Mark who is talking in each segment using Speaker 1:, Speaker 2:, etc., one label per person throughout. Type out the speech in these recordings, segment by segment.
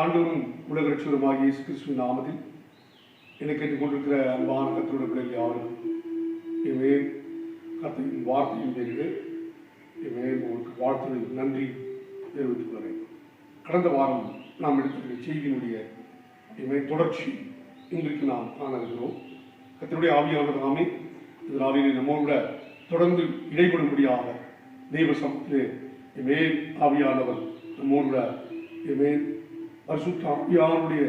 Speaker 1: ஆண்டவரும் உலக ரட்சகருமாகிய இயேசு கிறிஸ்துவின் நாமத்தில் என்னை கேட்டுக்கொண்டிருக்கிற அன்பான கர்த்தருடைய பிள்ளைகள் யாவரும் கர்த்தரின் வார்த்தையின் பேரில் உங்களுக்கு வாழ்த்துக்கள் நன்றி தெரிவித்துக் கொள்கிறேன். கடந்த வாரம் நாம் எடுத்துக்கிற செய்தியினுடைய தொடர்ச்சி இன்றைக்கு நாம் காண இருக்கிறோம். கர்த்தருடைய ஆவியானவர் நாமே இந்த நாளிலே நம்மோட தொடர்ந்து இடைபடும்படியாக தெய்வ சமூகத்திலே ஆவியானவர் நம்மோட பரிசுத்த ஆவியானுடைய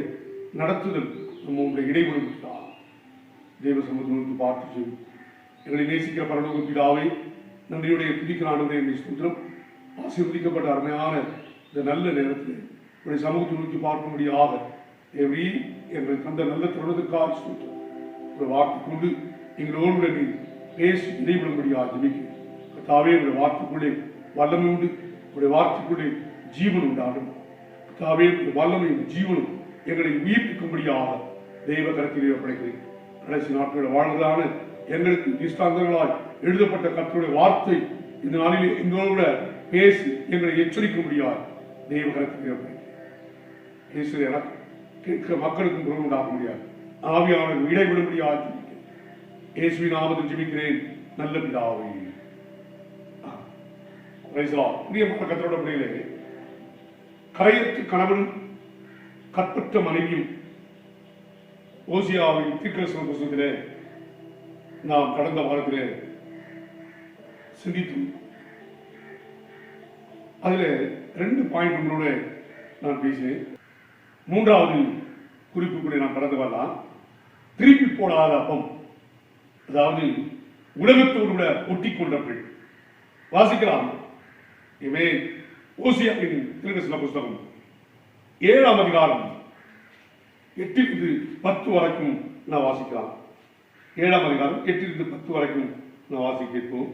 Speaker 1: நடத்துதல் நம்முடைய இடைபடும்படியாக தெய்வ சமூகத்தை பார்த்து எங்களை நேசிக்கிற பரலோக பிதாவை நன்றியுடைய துதிக்கிற ஆண்டவரே என்னை ஸ்தோத்திரம். ஆசீர்வதிக்கப்பட்ட அருமையான இந்த நல்ல நேரத்தில் உடைய சமூகத்தை நோக்கி பார்க்கும்படியாக எங்கள் தந்த நல்ல தொடர்ந்துக்காக ஸ்தோத்திரம். ஒரு வார்த்தை கொண்டு எங்களோடு நீ பேசி இடைபடும்படியாக ஜெபிக்கிறேன். கர்த்தாவே உடைய வார்த்தைக்குள்ளே வல்லமை உண்டு, உடைய வார்த்தைக்குள்ளே ஜீவன் உண்டாகும். கர்த்தாவே வல்லமையும் ஜீவனும் எங்களை உயிர்ப்பிக்கும்படியாக தெய்வ கருத்திலே ஒப்படைக்கிறேன். கடைசி நாட்களில் வாழ்வதான எங்களுக்கு திஷ்டாந்தங்களால் எழுதப்பட்ட கர்த்தருடைய வார்த்தை இந்த நாளில் எங்களோட பேசி எங்களை எச்சரிக்கும்படியாக தெய்வ கருத்திலே ஒப்படைக்கிறேன். எனக்கு கேட்கிற மக்களுக்கும் பொருள் உண்டாக முடியாது. ஆவியானவர் இடைவிடும்படியாக இயேசுவின் நாமத்தில் ஜெபிக்கிறேன் நல்ல பிதாவே. கர்த்தரோட பிள்ளைகளே, கரையற்ற கணவனும் கற்பற்ற மனைவியும் ஓசியாவின் தீர்க்கதரிசன புத்தகத்திலே நாம் கடந்த வாரத்திலே சிந்தித்து அதுல 2 பாயிண்ட் உங்களோட நான் பேசினேன். 3வது குறிப்பு கூட நான் கடந்து வரலாம். திருப்பி போடாத அப்பம், அதாவது உலகத்தோடு கூட ஒட்டி கொண்டவர்கள். வாசிக்கலாம். ஓசியாவின் தீர்க்கதரிசன புத்தகம் 7ஆம் அதிகாரம் 8-10 வரைக்கும் நான் வாசிக்கலாம். 7ஆம் அதிகாரம் 8-10 வரைக்கும் நான் வாசிக்கிறோம்.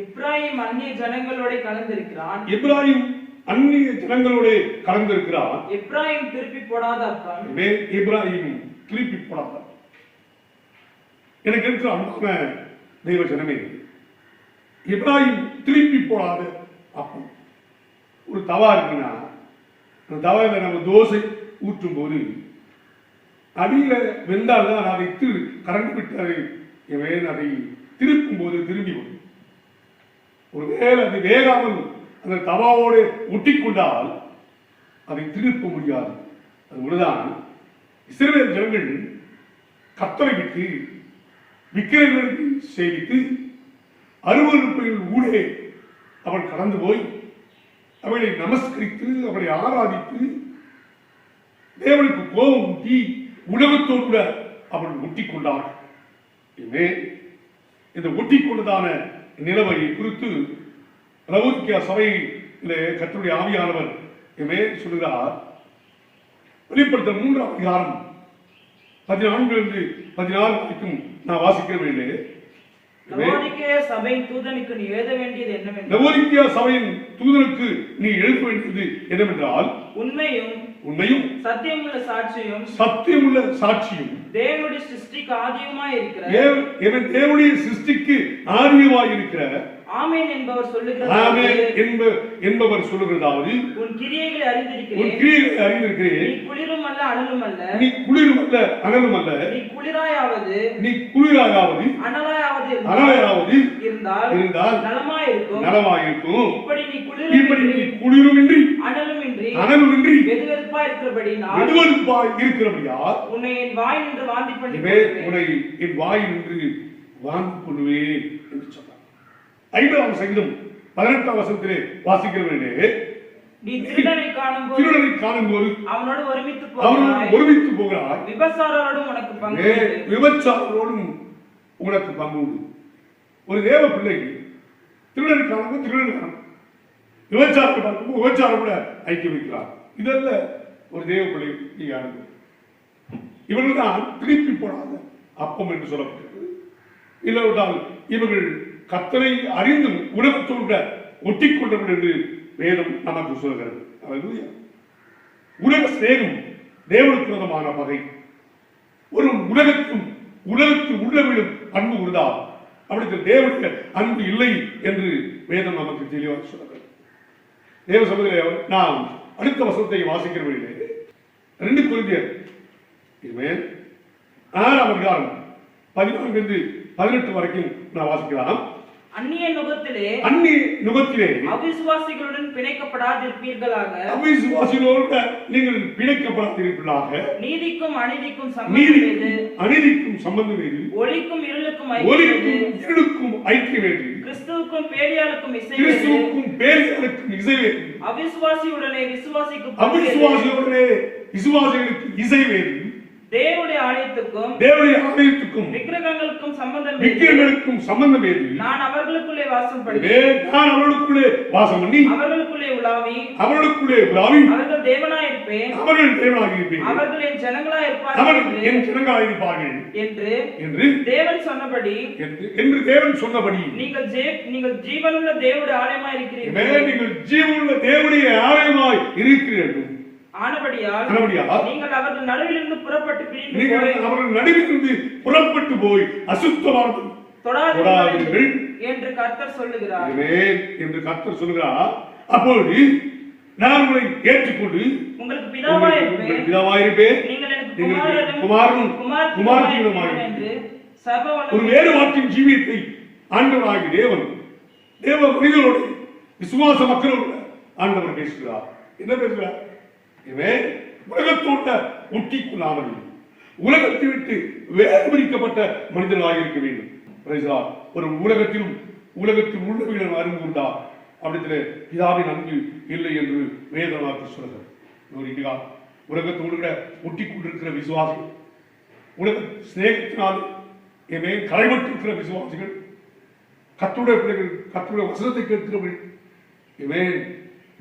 Speaker 2: எப்ராயிம் அந்நிய ஜனங்களோட கலந்திருக்கிறான்.
Speaker 1: எப்ராயிம் அந்நிய ஜனங்களோட கலந்திருக்கிறான்.
Speaker 2: எப்ராயிம் திருப்பி போடாத அப்பம்.
Speaker 1: எப்ராயிம் திருப்பி போடாத. எனக்கு இருக்கிற அன்பான தெய்வ ஜனமே, எப்ராயிம் திருப்பி போடாத அப்பம். ஒரு தவா இருக்குன்னா அந்த தவால நம்ம தோசை ஊற்றும் போது அடியில வெந்தால்தான் அதை கரண்ட் விட்டு அதை திருப்பும் போது திரும்பி வரும். ஒரு வேலை அது வேகாமல் அந்த தவாவோடு ஒட்டிக்கொண்டால் அதை திருப்ப முடியாது. அது ஒன்றுதான் இஸ்ரவேல் ஜனங்கள் கர்த்தரை விட்டு விக்கிரகங்களுக்கு சேவித்து அருவருப்பைகள் ஊடே அவள் கடந்து போய் அவளை நமஸ்கரித்து அவளை ஆராதித்து தேவனுக்கு கோபம் ஊட்டி உலகத்தோடு கூட அவள் ஒட்டிக்கொண்டாள். இந்த ஒட்டிக்கொண்டதான நிலைமையை குறித்து லவோதிக்கேயா சபையிலே கர்த்தருடைய ஆவியானவர் சொல்லுகிறார். வெளிப்படுத்த 3ஆம் அதிகாரம் 14-16 வரைக்கும் நான் வாசிக்க வேண்டும்.
Speaker 2: லவோதிக்கேயா சபையின் தூதனுக்கு நீ எழுத வேண்டியது என்னவென்றால்,
Speaker 1: லவோதிக்கேயா சபையின் தூதனுக்கு நீ எழுத வேண்டியது என்னவென்றால்,
Speaker 2: உண்மையும் சத்தியமுள்ள சாட்சியும் தேவனுடைய சிருஷ்டிக்கு ஆதியுமாய் இருக்கிற
Speaker 1: தேவனுடைய சிருஷ்டிக்கு ஆதியுமாய் இருக்கிற
Speaker 2: ஆமென் என்பவர்
Speaker 1: சொல்லுகிறதாவது,
Speaker 2: உன் கிரியைகளை அறிந்திருக்கிறேன். நீ குளிரும் அல்ல அனலும் அல்ல. நீ குளிராயாவது அனலாயாவது இருந்தால் நலமாயிருக்கும். இப்படி நீ குளிருமின்றி அனலுமின்றி வெதுவெதுப்பாய் இருக்கிறபடியால் உன்னை என் வாய் நின்று வாந்தி பண்ணுவேன் என்று சொன்னார். 5ஆம் சங்கீதம் 18ஆம் வசனத்திலே வாசிக்கிறவர்களே, நீ திருடனை காணும்போது அவனோடு ஒருமித்து போகிறாய். விபச்சாரரோடும் உனக்கு பங்கு உண்டு. ஒரு தேவ பிள்ளை திருடனை காணும்போது திருடனை காணும், விபச்சாரத்தை பார்க்கும்போது விபச்சாரம் கூட ஐக்கியம் வைக்கிறார். இதல்ல ஒரு தேவ பிள்ளை. இவர்கள் தான் திருப்பி போடாத அப்பம் என்று சொல்லப்பட்டிருக்கிறது. இல்லாவிட்டால் இவர்கள் கர்த்தரை அறிந்தும் உலகத்தோடு ஒட்டிக்கொண்டவர்கள் என்று வேதம் நமக்கு சொல்கிறது. உலக சேகம் தேவனுக்கு விரோதமான பகை. ஒரு உலகத்தில் உள்ளவிலும் அன்பு உறுதால் அவனுக்கு தேவனுக்கு அன்பு இல்லை என்று வேதம் நமக்கு தெளிவாக சொல்கிறது. தேவ சமூகத்திலே நாம் அடுத்த வசனத்தை வாசிக்கிறவர்களே, 2 கொரிந்தியர் 6ஆம் அதிகாரம் 14 18 வரைக்கும் நான் வாசிக்கலாம்.
Speaker 3: அந்நிய
Speaker 2: நுகத்திலே
Speaker 3: அவிசுவாசிகளுடன் பிணைக்கப்படாதிருப்பீர்களாக,
Speaker 2: அவிசுவாசிகளோடு நீங்கள் பிணைக்கப்படாதிருப்பீர்களாக,
Speaker 3: நீதிக்கும் அநீதிக்கும்
Speaker 2: சம்பந்தம் ஏது,
Speaker 3: ஒளிக்கும் இருளுக்கும்
Speaker 2: ஐக்கியம் ஏது,
Speaker 3: கிறிஸ்துவுக்கும் பேலியாளுக்கும்
Speaker 2: இசை வேறு,
Speaker 3: அவிசுவாசியுடனே
Speaker 2: விசுவாசிகளுக்கு இசை வேறு,
Speaker 3: தேவனுடைய ஆலயத்துக்கும் விக்கிரகங்களுக்கும்
Speaker 2: சம்பந்தம் ஏது,
Speaker 3: நான் அவர்களுக்குள்ளே வாசம் பண்ணி அவர்களுக்குள்ளே உலாவி அவர்கள் தேவனாயிருப்பேன், அவர்கள் என் ஜனங்களாயிருப்பார்கள் என்று தேவன் சொன்னபடி நீங்கள் ஜீவனுள்ள தேவனுடைய ஆலயமாய் இருக்கிறீர்கள். ஆனபடியால் நீங்கள் அவர்கள் நடுவிலிருந்து புறப்பட்டு போய் அசுத்தமானது தொடாதீர்கள் என்று கர்த்தர் சொல்லுகிறார்.
Speaker 2: அப்பொழுது நான் உங்களை ஏற்றுக்கொண்டு
Speaker 3: உங்களுக்கு பிதாவாயிருப்பேன், நீங்கள் எனக்கு குமாரனும்
Speaker 2: ஒரு வேறுபாட்டின் ஜீவியத்தை ஆண்டவராகிய தேவ மனிதரோடு விசுவாச மக்களோடு ஆண்டவர் பேசுகிறார். என்ன பேசுகிறார்? உலகத்தோட்ட ஒட்டிக்கொள்ளாமல் உலகத்தை விட்டு வேறு பிரிக்கப்பட்ட மனிதனாக இருக்க வேண்டும். ஒரு உலகத்தில் உள்ளவர்கள் அறிந்துகொண்டார் அப்படிங்கிற பிதாவின் அன்பு இல்லை என்று வேதனாக சொல்கிறார். உலகத்தோடு ஒட்டி கொண்டிருக்கிற விசுவாசிகள், உலக சிநேகத்தினால் கரைபட்டிருக்கிற விசுவாசிகள், கர்த்தருடைய பிள்ளைகள், கர்த்தருடைய வசனத்தை கேட்கிறவர்கள்,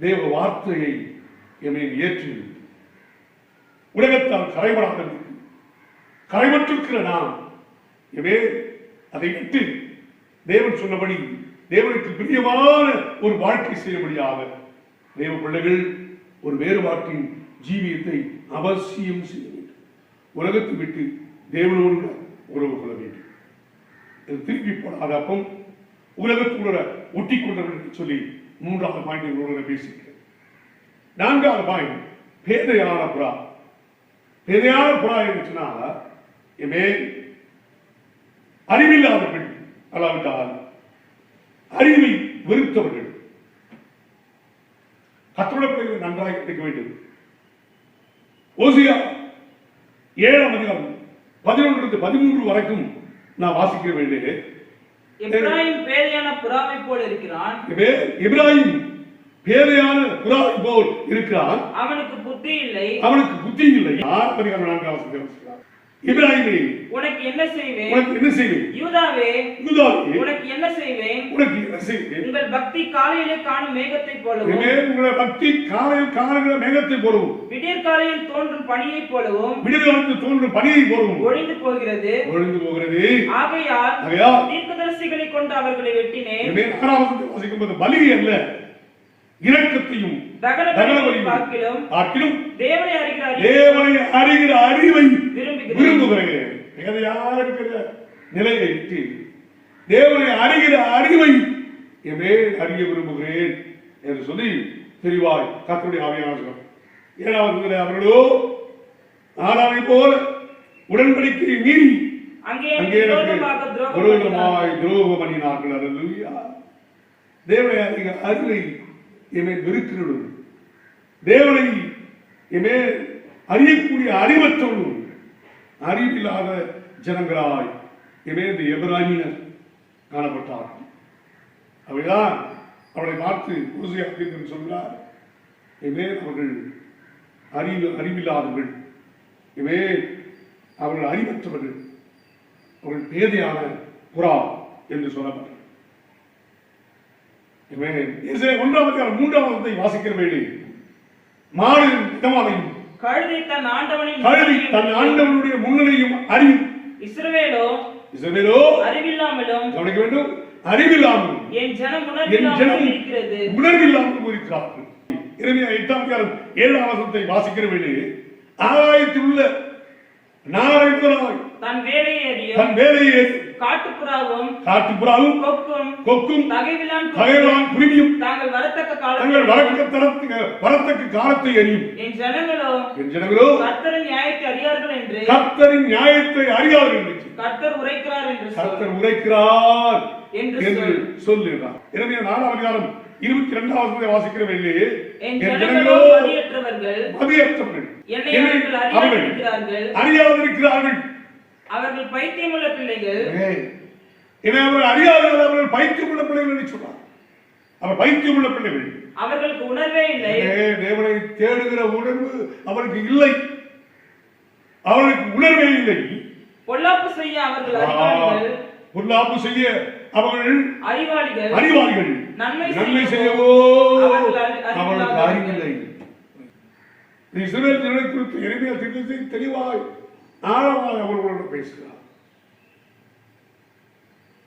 Speaker 2: தேவ வார்த்தையை ஏற்று உலகத்தால் கரைபட்டிருக்கிற நாம் அதை விட்டு தேவன் சொன்னபடி தேவனுக்கு பிரியமான ஒரு வாழ்க்கை செய்யும்படியாக தேவ பிள்ளைகள் ஒரு வேறுபாட்டின் ஜீவியத்தை அவசியம் செய்ய வேண்டும். உலகத்தை விட்டு தேவனோடு உறவு கொள்ள வேண்டும். திருப்பி போடாத அப்பம் உலகத்தோட ஒட்டி கொண்டவர்கள் சொல்லி 3வது பாயிண்ட் பேசியிருக்கிறேன். 4வது பாயிண்ட் பேதையான புறா. பேதையான புறா இருந்துச்சுன்னா அறிவில்லாதவர்கள், அல்லாவிட்டால் அறிவை வெறுத்தவர்கள். கர்த்தருடைய பிள்ளைகள் நன்றாக கிடைக்க வேண்டும். ஓசியா 7ஆம் அதிகாரம் 11-13 வரைக்கும் நான் வாசிக்க வேண்டியது.
Speaker 3: எப்ராயிம் பேதையான புறாவை போல் இருக்கிறான்.
Speaker 2: எப்ராயிம் பேதையான புறாவை போல் இருக்கிறான்.
Speaker 3: அவனுக்கு புத்தி இல்லை.
Speaker 2: 4ஆம் இப்ராஹிமே
Speaker 3: உனக்கு என்ன செய்வேன்? யூதாவே உனக்கு என்ன செய்வேன்? உங்கள் பக்தி காலையிலே காணும் மேகத்தை போலவும், விடியற் காலையில் தோன்றும் பனியைப் போலவும் ஒழிந்து போகிறது. ஆகையால் தீர்க்கதரிசிகளை கொண்டு அவர்களை வெட்டினேன்.
Speaker 2: பலி அல்ல, இரக்கத்தையும் பார்க்கிலும் தேவனை அறிகிற அறிவை விரும்புகிறேன். நிலையை விட்டு தேவனை அறிகிற அறிவை அறிய விரும்புகிறேன் என்று சொல்லி தெளிவாய் கர்த்தருடைய ஆவியானவர் 7வது அவர்களோ ஆனாவை போல உடன்படிக்கையை மீறி அங்கே துரோகம் பண்ணினார்கள். அல்லேலூயா. தேவனை அறிகிற அறிவை வெறுக்கிறவர்கள், தேவனை அறியக்கூடிய அறிவற்றவர்கள், அறிவில்லாத ஜனங்களாய் இந்த எபிராயினர் காணப்பட்டார்கள். அவைதான் அவளை பார்த்து சொல்கிறார், அவர்கள் அறிவில்லாதவர்கள், அவர்கள் அறிவற்றவர்கள், அவர்கள் பேதையான புறா என்று சொல்லப்பட்டார். 1-3 வாசிக்கிற வேண்டி மாடு இடமாலையும்
Speaker 3: கழுதை தன்
Speaker 2: ஆண்டவனுடைய முன்னிலையும் அறியும்.
Speaker 3: இஸ்ரவேலோ அறிவில்லாமலும்
Speaker 2: கவனிக்க வேண்டும், அறிவில்லாமல்
Speaker 3: என் ஜனம் உணர்வில்லாமல்
Speaker 2: இருக்கிறார்கள். 8ஆம் அதிகாரம் 7ஆம் வசனத்தை வாசிக்கிற வேண்டி ஆகாயத்தில் உள்ள நாராயணராய்
Speaker 3: தன் வேலையை காட்டுப்புறாவும்
Speaker 2: கொக்கும்
Speaker 3: தகைவிலான்
Speaker 2: குருவியும்
Speaker 3: தாங்கள்
Speaker 2: வரத்தக்க காலத்தை அறியும்.
Speaker 3: என் ஜனங்களோ கர்த்தரின் நியாயத்தை அறியார்கள் என்று கர்த்தர் உரைக்கிறார் என்று
Speaker 2: சொல்லுகிறார். எனவே 4ஆம் அதிகாரம் 22வது வாசிக்கிற வேளையிலே
Speaker 3: என் ஜனங்களோ மதியற்றவர்கள் என்னை
Speaker 2: அறியாதிருக்கிறார்கள்.
Speaker 3: அவர்கள் பைத்தியமுள்ள பிள்ளைகள்.
Speaker 2: அவர்கள் அறியாதவர்கள், அவர்கள் பைத்தியமுள்ள பிள்ளைகள் என்று சொன்னார். அவர் பைத்தியமுள்ள பிள்ளைகள்.
Speaker 3: அவர்களுக்கு உணர்வே இல்லை.
Speaker 2: தேவனை தேடுகிற உணர்வு அவருக்கு இல்லை. அவர்களுக்கு உணர்வே இல்லை.
Speaker 3: பொல்லாப்பு செய்ய அவர்கள் அறிவாளிகள்.
Speaker 2: பொல்லாப்பு செய்ய அவர்கள்
Speaker 3: அறிவாளிகள்.
Speaker 2: நன்மை செய்யவோ அவர்களுக்கு அறிவில்லை. இஸ்ரவேல் ஜனங்களை குறித்து எரேமியா தீர்க்கதரிசி தெளிவாய் ஆழமாக அவர்களோடு பேசுகிறார்.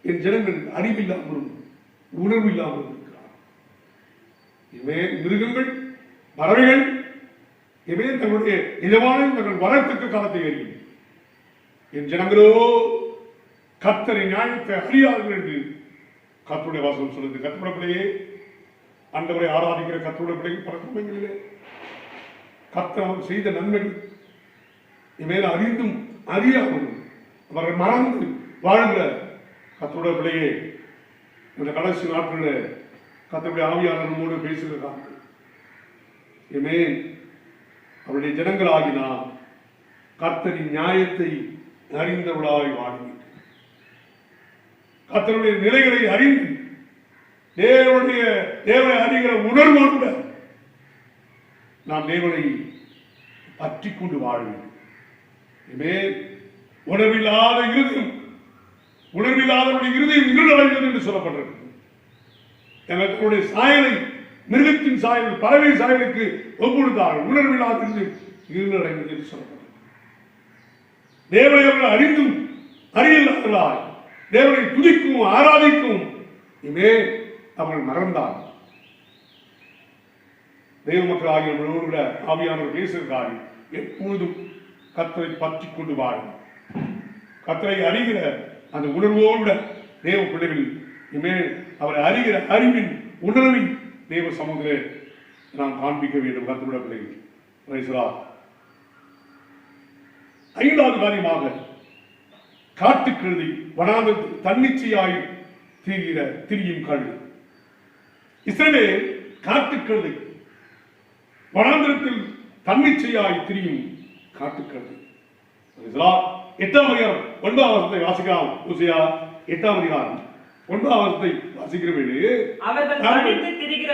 Speaker 2: என் ஜனங்கள் அறிவில்லாமலும் உணர்வு இல்லாமலும் இருக்கிறார். இவை மிருகங்கள், பறவைகள் இவை தங்களுடைய நிஜமான தங்கள் வரத்துக்கு காலத்தை அறியும். என் ஜனங்களோ கர்த்தரின் நியாயத்தை அறியார்கள் என்று கர்த்தருடைய வாசகம் சொல்லுது. கர்த்தருடைய பிள்ளையே, ஆண்டவரை ஆராதிக்கிற கர்த்தருடைய பிள்ளையை பல சமயங்களிலே கர்த்தர் செய்த நன்மைகள் இவையில் அறிந்தும் அறியாமலும் அவர்கள் மறந்து வாழ்கிற கர்த்தருடைய பிள்ளையே, இந்த கடைசி நாட்களில் கர்த்தருடைய ஆவியானவர் நம்மோடு பேசுகிறார்கள். அவருடைய ஜனங்களாகி நாம் கர்த்தரின் நியாயத்தை அறிந்தவர்களாய் வாழ்கிறோம். கர்த்தருடைய நிலைகளை அறிந்து தேவனை அறிகிற உணர்வோடு நாம் தேவனை பற்றி கொண்டு வாழ வேண்டும். உணர்வில்லாத இருதயம், உணர்வில்லாதவருடைய இருதயம் இருளடைந்தது என்று சொல்லப்பட்டிருக்கு. தங்களுடைய சாயலை மிருகத்தின் சாயல், பறவை சாயலுக்கு ஒப்புடுத்தார்கள். உணர்வில்லாத இருளடைந்தது என்று சொல்லப்பட்டிருக்கு. தேவனை அவர்கள் அறிந்தும் அறியலார்களாய் தேவனை துதிக்கும் ஆராதிக்கும் அவர்கள் மறந்தார். தெய்வ மக்கள் ஆகிய ஆவியானவர் பேசுகிறார்கள். எப்பொழுதும் கர்த்தரை பற்றி கொண்டு வாழும். கர்த்தரை அறிகிற அந்த உணர்வோடு தேவ பிள்ளைகள் அவரை அறிகிற அறிவின் உணர்வின் தேவ சமூகத்தை நாம் காண்பிக்க வேண்டும். கர்த்தருடைய பிள்ளைகள் 5வது காரியமாக காட்டுக்கழுதை வனாந்தரத்தில் தன்னிச்சையாய் திரியும் கழுதை. இஸ்ரவேல் காட்டுக்கழுதை, வனாந்தரத்தில் தன்னிச்சையாய் திரியும் காட்டுக்கழுதை. 8ஆம் அதிகாரம் 9ஆம் வசனத்தை வாசிக்கலாம். 8ஆம் அதிகாரம் 9ஆம் வசனத்தை வாசிக்கிற வேளை
Speaker 3: அவர்கள் தனித்து திரிகிற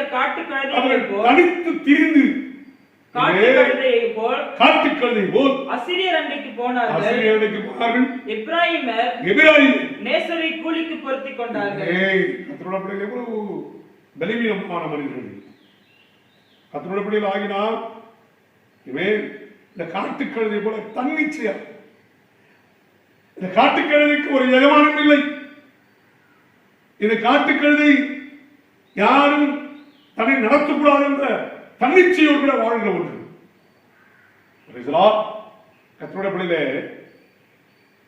Speaker 2: தனித்து திரிந்து காட்டுக்கழுதை போல்
Speaker 3: அசீரியர் அண்டைக்கு போனார்கள். எப்பிராயீமர் நேசரை கூலிக்கு பொருத்திக் கொண்டார்கள்.
Speaker 2: கர்த்தருடைய பிள்ளைகள் எவ்வளவு பலவீனமான மனிதர்கள். கர்த்தருடைய பிள்ளைகள் ஆகினால் இந்த காட்டுக்கழுதை போல தன்னிச்சையா, இந்த காட்டுக்கழுதைக்கு ஒரு எஜமானம் இல்லை. இந்த காட்டுக்கழுதை யாரும் தன்னை நடத்தக்கூடாது என்ற தன்னிச்சையோடு கூட வாழ்கிற ஒன்று. கர்த்தருடைய பிள்ளைகளே,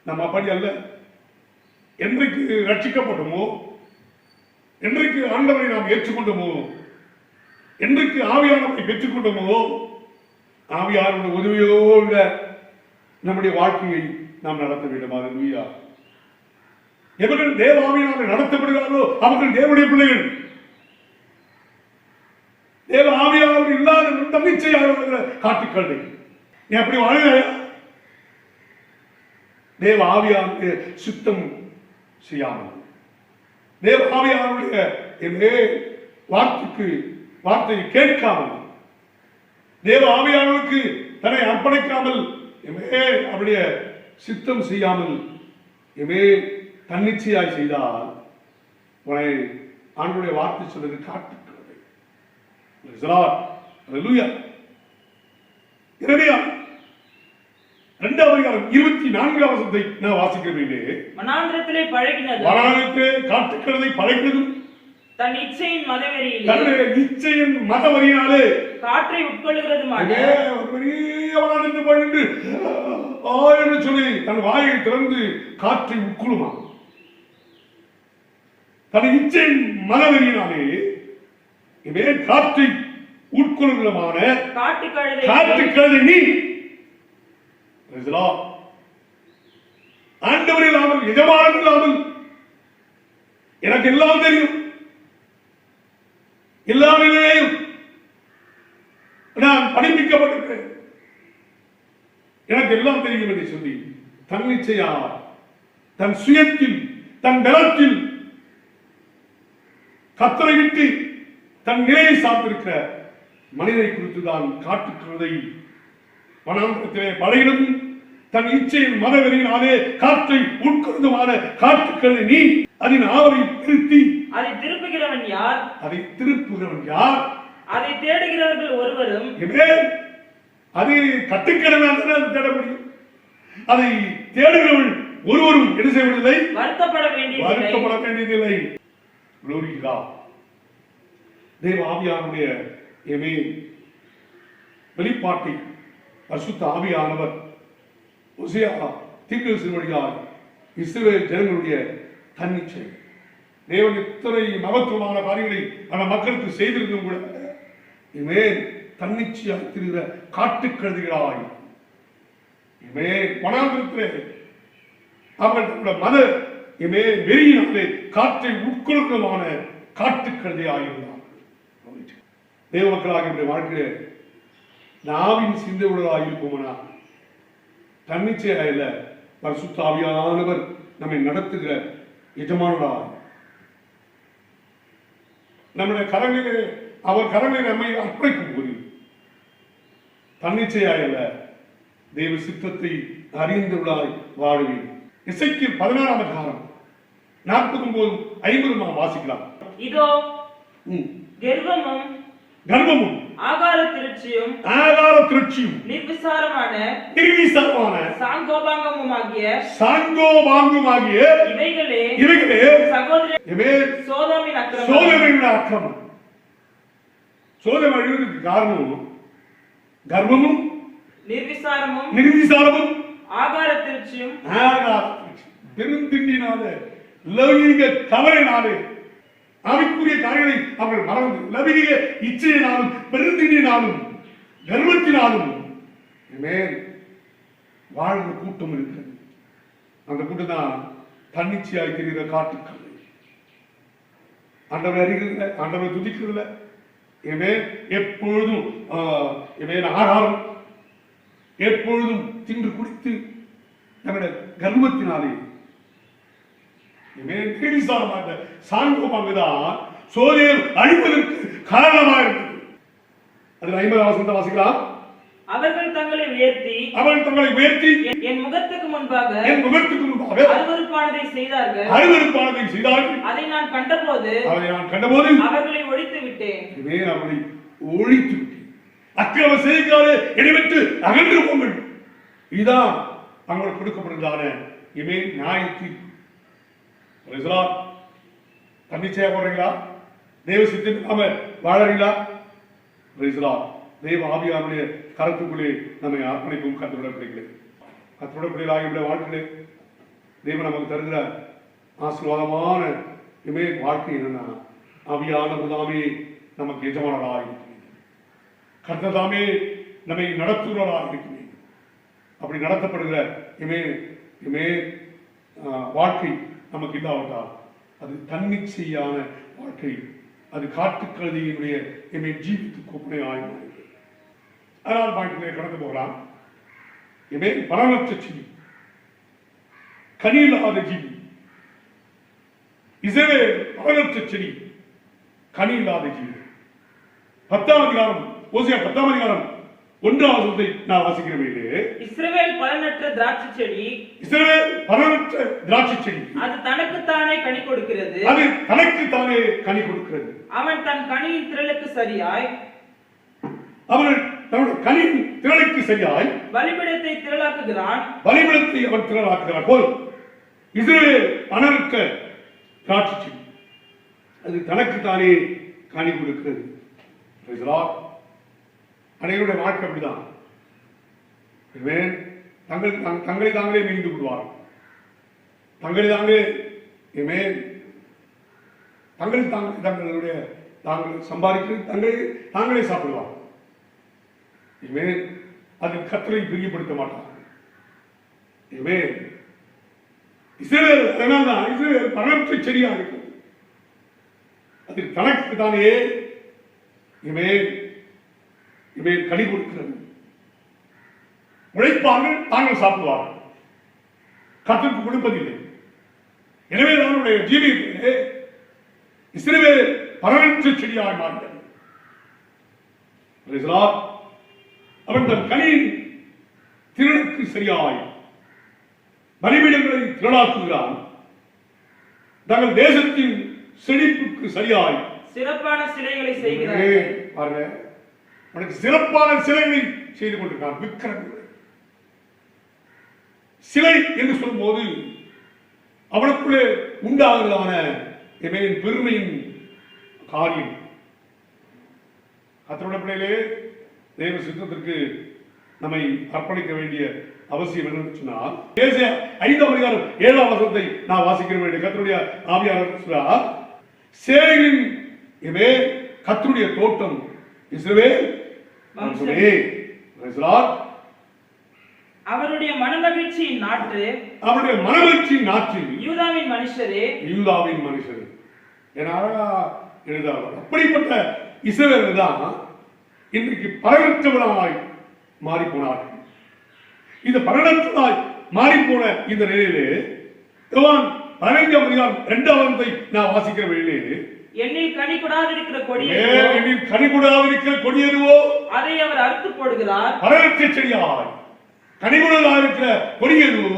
Speaker 2: நம்ம அப்படி அல்ல. என்றைக்கு ரட்சிக்கப்பட்டோமோ, என்றைக்கு ஆண்டவரை நாம் ஏற்றுக்கொண்டோமோ, என்றைக்கு ஆவியானவரை பெற்றுக்கொண்டோமோ, ஆவியானவருடைய உதவியோடு நம்முடைய வாழ்க்கையை நாம் நடத்த வேண்டும். அல்லேலூயா. எவர்கள் தேவ ஆவியானவரை நடத்தப்படுகிறார்களோ அவர்கள் தேவனுடைய பிள்ளைகள். தேவ ஆவியானவர் இல்லாத தன்னிச்சையாக காட்டுக்கழுதை. நீ அப்படி வாழ்கிறாயா? தேவ ஆவியானவருடைய சுத்தம் செய்யாமல், தேவ ஆவியானவருடைய வார்த்தையை கேட்காமல், தேவ ஆவியானவருக்கு தன்னை அர்ப்பணிக்காமல், அவருடைய சித்தம் செய்யாமல் தன்னிச்சையாய் செய்தால் உன்னை ஆண்டவருடைய வார்த்தை சொல்றது காட்டுக்கிறது. எனவே 2ஆம் அதிகாரம் 24ஆம் வசனத்தை நான் வாசிக்கிறேன்.
Speaker 3: வனாந்திரத்திலே பழகினது,
Speaker 2: வனாந்திரத்திலே காட்டுக்கழுதை பழகினதும்
Speaker 3: தன் இச்சையின் மதவெறியிலே,
Speaker 2: தன்னுடைய இச்சையின் மதவெறியினாலே
Speaker 3: காற்றை உட்கொள்ளுகிறதுமாக
Speaker 2: பழந்து சொல்லி தன் வாயை திறந்து காற்றை உட்கொள்ளுமா. தன் இச்சையின் மனவெறியினாலே காற்றை உட்கொள்கிறமான காட்டு கழுதை நீ. ஆண்டவர் இல்லாமல், எஜமானன் இல்லாமல் எனக்கு எல்லாம் தெரியும், எல்லா நிலையிலும் நான் படிப்பிக்கப்பட்டிருக்கிறேன், எனக்கு எல்லாம் தெரியும் என்று சொல்லி தன்னிச்சையா தன் சுயத்தில் தன் பலத்தில் கத்தரை விட்டு தன் நிலையை சார்ந்திருக்கிற மனிதனை குறித்து தான் காட்டுக்கிறதை வனாந்தரத்திலே படையிடவும் தன் இச்சையின் மதவெறியினாலே காற்றை உட்கொள்ளுமான காட்டுக்களை நீ அதன் ஆவலை திருத்தி
Speaker 3: அதை திருப்புகிறவன் யார்?
Speaker 2: அதை திருப்புகிறவன் யார்?
Speaker 3: அதை தேடுகிறவர்கள் ஒருவரும்.
Speaker 2: அதை கட்டுக்கிடவே தேட முடியும். அதை தேடுகிறவள் ஒருவரும் என்ன செய்வதில்லை, வருத்தப்பட வேண்டியதில்லை. தேவ ஆவியானுடைய வெளிப்பாட்டை பரிசுத்த ஆவியானவர் ஓசியா தீர்க்கதரிசி வழியாக இஸ்ரவேல் ஜனங்களுடைய தன்னிச்சை தேவன் இத்தனை மகத்துவமான காரியங்களை அந்த மக்களுக்கு செய்திருந்தும் கூட தன்னிச்சையாக திரிகிற காட்டுக்கழுதிகளாய் வனாந்திரத்திலே அவர்களுடைய மத வெறியினாலே காற்றை உட்கொள்கிறமான காட்டுக்கழுதையாயிருந்தார். தேவ மக்களாக வாழ்க்கையில நாவின் சிந்தையுள்ளதாக இருப்போம்னா தன்னிச்சையாக பரிசுத்த ஆவியானவர் நம்மை நடத்துகிற எஜமானராக நம்முடைய கரங்களிலே அவர் கரங்களை நம்மை அர்ப்பணிக்கும் போது தன்னிச்சையாக தேவ சித்தத்தை அறிந்தவளாய் வாழுவேன். எசேக்கியேல் 16ஆம் அதிகாரம் 49-50 வாசிக்கலாம்.
Speaker 3: இதோ கர்வமும் ஆகார திருச்சியும் நிர்விசாரமான சாங்கோபாங்கமுமாகிய இவைகளே சகோதரர் சோதோமின் அக்கிரமம்.
Speaker 2: சோதம் அழிவதற்கு காரணம் கர்வமும்
Speaker 3: நிர்விசாரமும் ஆகார திருச்சியும்
Speaker 2: பெருந்திண்டினால லௌகிக கவலையினாலே ஆவிக்குரிய காரியங்களை அவர்கள் மறந்து லௌகிக இச்சையினாலும் பெருந்திண்டினாலும் கர்வத்தினாலும் வாழ்ந்த கூட்டம் இருக்கிறது. அந்த கூட்டம் தான் தன்னிச்சையாய் தெரிகிற காட்டுக்கள். ஆண்டவர் அறிகிறதில்லை, ஆண்டவர் துதிக்கிறதில்லை. எப்பொழுதும் ஆகாரம் எப்பொழுதும் தின்று குடித்து நம்முடைய கர்வத்தினாலே சாங்கோபாங்கதான் சோதேர் அழிப்பதற்கு காரணமாக இருந்தது. அதில் 50 வசனத்தை வாசிக்கலாம்.
Speaker 3: அவர்கள் தங்களை உயர்த்தி என் முகத்துக்கு முன்பாக அருவருப்பானதை செய்தார்கள். அதை நான் கண்டபோது அவர்களை ஒழித்து விட்டேன்.
Speaker 2: அக்கிரம செய்திக்காரே இடைவிட்டு அகன்று போங்கள். இதுதான் அவங்களுக்கு கொடுக்கப்படுகிறதான நியாயத்தி. தன்னிச்சையா போடுறீங்களா? தேவ சித்தம் வாழறீங்களா? தேவ ஆவியாருடைய கருத்துக்குள்ளே நம்மை அர்ப்பணிக்கும் கத்தோட பிள்ளைகளே, கத்தோட பிள்ளைகளாகிய வாழ்க்கையிலே தேவன் நமக்கு தருகிற ஆசீர்வாதமான வாழ்க்கை என்னன்னா ஆவியான முதாமே நமக்கு எஜமானராக இருக்கிறது. கர்த்ததாமே நம்மை நடத்துகிறவராக இருக்கிறது. அப்படி நடத்தப்படுகிற வாழ்க்கை நமக்கு இல்லாவிட்டால் அது தன்னிச்சையான வாழ்க்கை, அது காட்டுக்கழுதியினுடைய ஜீவித்து கூப்பனை ஆய்வு. அதனால் வாழ்க்கையை கடந்து போகலாம். பலனற்ற செடி, கனியில்லாத ஜீவி. இஸ்ரவேல் பலனற்ற செடி, கனியில்லாத ஜீவி. 10ஆம் அதிகாரம் ஓசியா 10ஆம் அதிகாரம் 1ஆம் வசனத்தை நான் வாசிக்கிறேன்.
Speaker 3: இஸ்ரவேல் பலனற்ற திராட்சை செடி, அது தனக்குத்தானே கனி கொடுக்கிறது. அவன் தன் கனியின் திரளுக்கு சரியாய் பலிபீடத்தை திரளாக்குகிறான்.
Speaker 2: அவன் திரளாக்குகிறான் போல் இஸ்ரவேல் பலனற்ற திராட்சை செடி, அது தனக்குத்தானே கனி கொடுக்கிறது. அனைவருடைய வாழ்க்கை அப்படிதான். தங்களை தாங்களே மீண்டு விடுவார். தங்களை தாங்களே தாங்கள் சம்பாதிக்கிறது தாங்களே சாப்பிடுவாங்க. அதில் கர்த்தரை பிரியப்படுத்த மாட்டாங்க. இஸ்ரவேல் அதனால்தான் இஸ்ரவேல் பணற்ற செடியாக இருக்கிறது. அதில் தனக்கு தானே கனி கொடுக்கிறது. உழைப்பார்கள், தாங்கள் சாப்பிடுவார்கள், கர்த்தருக்கு கொடுப்பதில்லை. எனவே அவருடைய ஜீவியத்திலே இஸ்ரவேல் பணற்ற செடியாக மாறியது. அவன் தன் கனியின் திறனுக்கு சரியாய் பலிபீடங்களை திரளாக்குகிறான். தங்கள் தேசத்தின் செழிப்புக்கு சரியாய்
Speaker 3: சிறப்பான சிலைகளை செய்கிறார்கள்.
Speaker 2: சிறப்பான சிலைகளை செய்து கொண்டிருக்கான். விக்கிரகங்கள் சிலை என்று சொல்லும்போது அவனுக்குள்ளே உண்டாகிறதான பெருமையின் காரியம். கர்த்தருடைய பிள்ளைகளே, தேவ சித்தத்திற்கு நம்மை அர்ப்பணிக்க வேண்டிய அவசியம் என்னன்னு சொன்னால் 5ஆம் அதிகாரம் 7ஆம் வசனத்தை நான் வாசிக்க வேண்டிய கர்த்தருடைய ஆவியானவர் சொல்றார், சேனைகளின் கர்த்தருடைய தோட்டம் இஸ்ரவேல்
Speaker 3: அவருடைய மனமகிழ்ச்சியின் நாற்று,
Speaker 2: அவருடைய மனமகிழ்ச்சியின் நாற்றில்
Speaker 3: யூதாவின் மனுஷரே
Speaker 2: என அழகா எழுதார். அப்படிப்பட்ட இஸ்ரவேல் தான் இன்றைக்கு பலனற்றவர்களாய் மாறி போனார்கள். இந்த பலனற்றதாய் மாறி போன இந்த நிலையிலே யோவான் 15ஆம் அதிகாரம் 2ஆம் வசனத்தை நான் வாசிக்கிற வேளையிலே,
Speaker 3: என்னில் கனி கொடாதிருக்கிற கொடி எதுவோ அதை அவர் அறுத்து போடுகிறார்.
Speaker 2: பலனற்ற செடியாய் கனி கொடாதிருக்கிற கொடி எதுவோ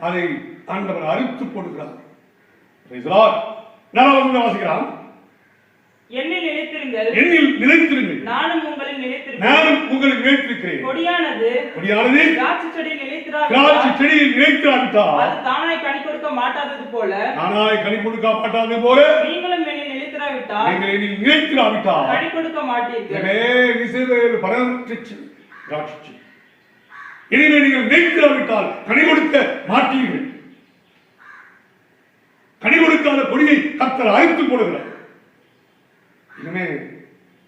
Speaker 2: அதை ஆண்டவர் அறுத்து போடுகிறார். வாசிக்கிறான்,
Speaker 3: என்னில்
Speaker 2: நிலைத்திருங்கள்,
Speaker 3: நானும் உங்களில் நிலைத்திருக்கிறேன். கொடியானது திராட்சை செடியில் நிலைத்திராவிட்டால் அது தானாய் கனி கொடுக்க மாட்டாதது போல நீங்களும் என்னில் நிலைத்திராவிட்டால் கனி கொடுக்க மாட்டீர்கள்.
Speaker 2: எனவே நீங்கள் நிலைத்திராவிட்டால் கனி கொடுக்க மாட்டீர்கள். கனி கொடுக்காத கொடியை கர்த்தர் அழித்து போடுகிறார்.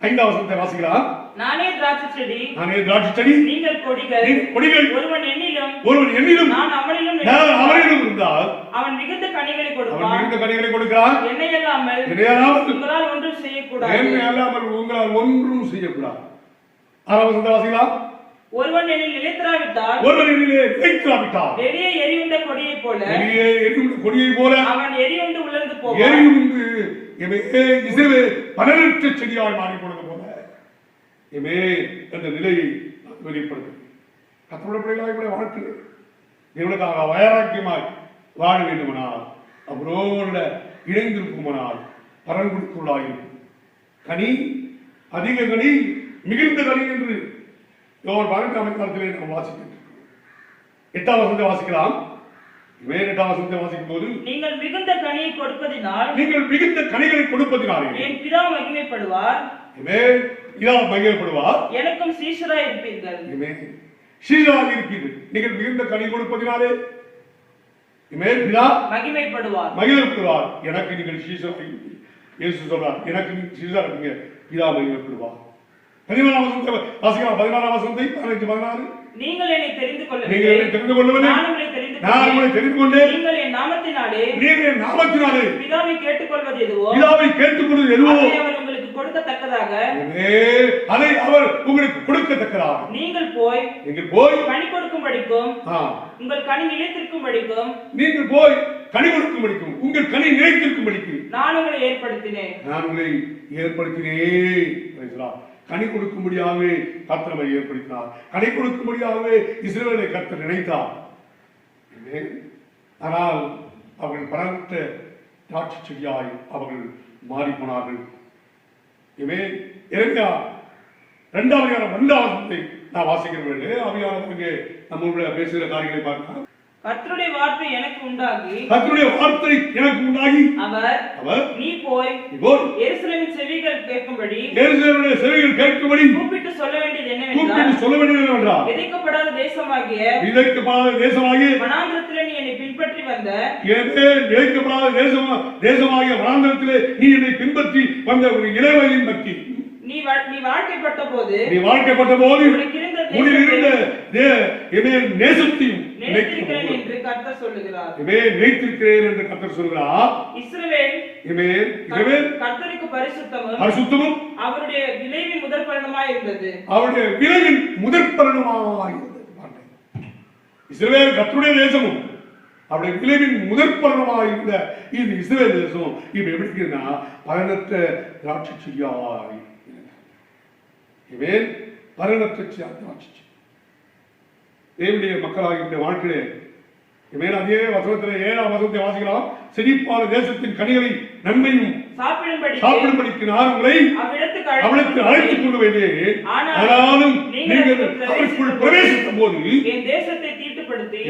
Speaker 2: 5ஆம் வசனத்தை வாசிக்கலாம்.
Speaker 3: நானே திராட்சை செடி, நீங்கள்
Speaker 2: கொடிகள்.
Speaker 3: ஒருவன்
Speaker 2: என்னிலும்
Speaker 3: நான் அவனிலும்
Speaker 2: இருந்தால்
Speaker 3: அவன் மிகுந்த கனிகளை கொடுப்பான். என்னை அல்லாமல் உங்களால் ஒன்றும் செய்யக்கூடாது.
Speaker 2: 6ஆம் வசனத்தை வாசிக்கலாம்.
Speaker 3: ஒருவன் என்னில் நிலைத்திராவிட்டால் வெளியே எரியுண்ட கொடியைப் போல அவன் எரியுண்டு உலர்ந்து போவான்.
Speaker 2: பலனற்ற செடியாய் மாறி போனது போல அந்த நிலையை வெளிப்படுத்தும். கர்த்தருடைய பிள்ளைகளாய் வாழ்க்கை தேவனுக்காக வைராக்கியமாய் வாழ வேண்டுமானால், அவரோட இணைந்திருக்குமானால் பலன் கொடுத்துள்ளாயிருக்கும். கனி, அதிக கனி, மிகுந்த கனி என்று யோவான் 12ஆம் அதிகாரத்திலே நாம் வாசிக்கின்றோம். 8ஆம் வசனத்தை வாசிக்கலாம். 8ஆம் வசனத்தை வாசிக்கும் போது,
Speaker 3: நீங்கள் மிகுந்த கனியை கொடுப்பதினால் என் பிதா மகிமைப்படுவார். எனக்கும் சீஷராய் இருப்பீர்கள்.
Speaker 2: நீங்கள் மிகுந்த கனி கொடுப்பதினாலே பிதா மகிமைப்படுவார். எனக்கு நீங்கள் சீஷராய் இருப்பீர்கள். இயேசு சொல்றார், எனக்கு நீங்கள் சீஷராய் இருப்பீங்க, பிதா மகிமைப்படுவார். 16ஆம் வசனத்தை வாசிக்கலாம். 16ஆம் வசனத்தை 15, 16.
Speaker 3: நீங்கள் என்னை தெரிந்து கொள்ளவில்லை,
Speaker 2: நான் உங்களை தெரிந்து கொண்டேன்.
Speaker 3: நீங்கள் என் நாமத்தினாலே
Speaker 2: பிதாவை
Speaker 3: கேட்டுக்கொள்வது எதுவோ
Speaker 2: அதை
Speaker 3: அவர் உங்களுக்கு கொடுக்கத்தக்கதாக நீங்கள் போய் கனி கொடுக்கும்படிக்கும் உங்கள் கனி நிலைத்திருக்கும்படிக்கும்
Speaker 2: உங்கள் கனி நிலைத்திருக்கும்படிக்கு
Speaker 3: நான் உங்களை ஏற்படுத்தினேன்.
Speaker 2: கனி கொடுக்கும்படியாகவே கர்த்தரை ஏற்படுத்தினார். கனி கொடுக்கும்படியாகவே இஸ்ரவேலை கர்த்தர் நினைத்தார். ஆனால் அவர்கள் பலனற்ற திராட்சை செடியாய் அவர்கள் மாறி போனார்கள். எரேமியா 2ஆம் அதிகாரம் 2ஆம் வசனத்தை நான் வாசிக்கிற வேண்டிய அவையானவங்க நம்மளுடைய பேசுகிற காரியங்களை பார்க்கலாம்.
Speaker 3: கர்த்தருடைய வார்த்தை எனக்கு உண்டாகி அவர் நீ போய் எருசலேமின் செவிகள் கேட்கும்படி கூப்பிட்டு சொல்ல வேண்டியது என்னவென்றால் விதைக்கப்படாத தேசமாகிய வனாந்திரத்திலே நீ என்னை பின்பற்றி வந்த
Speaker 2: இளைவயலின் பக்தி
Speaker 3: நீ வாழ்க்கைப்பட்ட போது
Speaker 2: நேசத்தையும்
Speaker 3: என்று கர்த்தர் சொல்லுகிறார்.
Speaker 2: இஸ்ரவேல்
Speaker 3: கர்த்தருக்கு பரிசுத்தமும் அவருடைய விளைவின் முதற் பலனுமாய் இருந்தது.
Speaker 2: இஸ்ரவேல் கர்த்தருடைய தேசமும் அவருடைய விளைவின் முதற் பலனுமாய் இருந்த இந்த இஸ்ரவேல் தேசம் இப்ப எப்படி இருக்குன்னா பலனற்ற திராட்சை செடியாய் பலனற்ற திராட்சை செடி. தேவனுடைய மக்களாகிய வாழ்க்கையிலே அதே வசனத்திலே 7ஆம் வசனத்தை வாசிக்கலாம். செழிப்பான தேசத்தின் கனிகளை நன்மையும் சாப்பிடும்படிக்கு நான் உங்களை அவிடத்துக்கு அழைத்துக் கொண்டு வந்தேன். ஆனாலும் நீங்கள் அவருக்குள் பிரவேசித்த போது
Speaker 3: என் தேசத்தை தீட்டுப்படுத்தி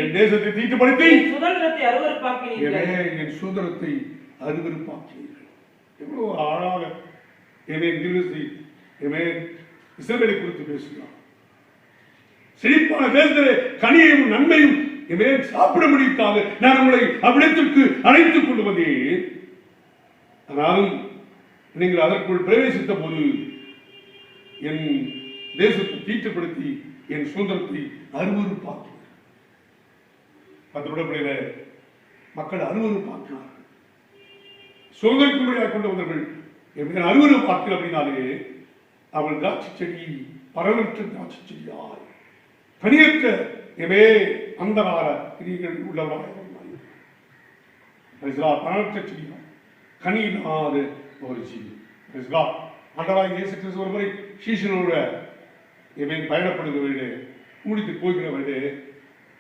Speaker 2: சுதந்திரத்தை அருவருப்பாக்கினீர்கள். எவ்வளவு அழகாக இஸ்ரவேலை குறித்து பேசுகிறார். செழிப்பான தேசத்திலே கனியையும் நன்மையும் சாப்பிடும்படிக்காக நான் உங்களை அவ்விடத்திற்கு அழைத்துக் கொண்டு வந்தேன். ஆனாலும் நீங்கள் அதற்குள் பிரவேசித்த போது என் தேசத்தை தீட்டுப்படுத்தி என் சுதந்திரத்தை அருவருப்பாக்கினார். மக்கள் அருவருப்பாக்கினார்கள். சுதந்திரக்குள்ளையாக கொண்டு வந்தவர்கள் அருவருப்பாக்கின அப்படின்னாலே அவள் திராட்சை செடி பரவற்ற திராட்சை செடியாய் கனியற்ற அந்தகார கிரிகள் உள்ளவராக பரவற்ற செடியாய் கனி இல்லாத ஒரு செடி. ஆண்டவராக இயேசு கிறிஸ்து ஒரு முறை சீஷனோட பயணப்படுகிற வீடு முடித்து போகிற வீடு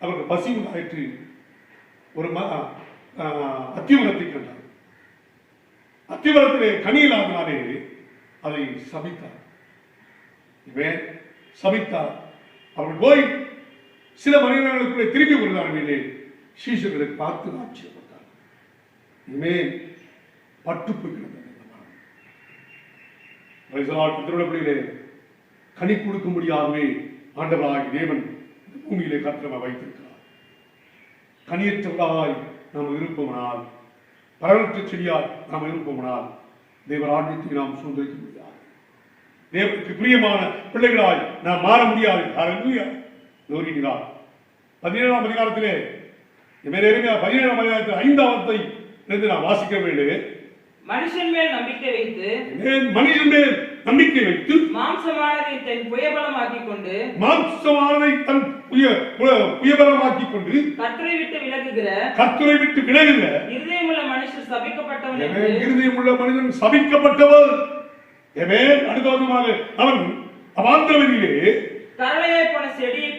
Speaker 2: அவருக்கு பசி உண்டாயிற்று. ஒரு அத்திமரத்தை கண்டார். அத்திமரத்திலே கனி இல்லாதனாலே அதை சபித்தார். அவர்கள் போய் சில மனிதர்களுக்குள்ளே திரும்பி வருகிறார்களே சீஷர்களை பார்த்து ஆச்சரியப்பட்டார். பட்டு போய்கிறது. கனி கொடுக்கும்படியாகவே ஆண்டவராகிய தேவன் பூமியிலே கர்த்தரை வைத்திருக்கிறார். கனியற்றவராய் நாம் இருப்போமானால், பரவற்ற செடியால் நாம் இருப்போமானால் தேவராஜ்யத்தை நாம் சுதந்திரிக்க முடியாது. தேவனுக்கு பிரியமான பிள்ளைகளாய் நாம் மாற முடியாது. 17ஆம் அதிகாரத்திலே 17ஆம் அதிகாரத்தில் 5ஆம் இருந்து நாம் வாசிக்க வேண்டும்.
Speaker 3: மனுஷன் மேல் நம்பிக்கை வைத்து
Speaker 2: மாம்சமானதை
Speaker 3: தன் புயபலமாக்கிக் கொண்டு கர்த்தரை விட்டு விலகுகிற இருதயமுள்ள மனுஷன்
Speaker 2: சபிக்கப்பட்டவன். அடுத்தவருமாக அவன் அவாந்தரவெளியிலே
Speaker 3: கரளையாய் போன செடியை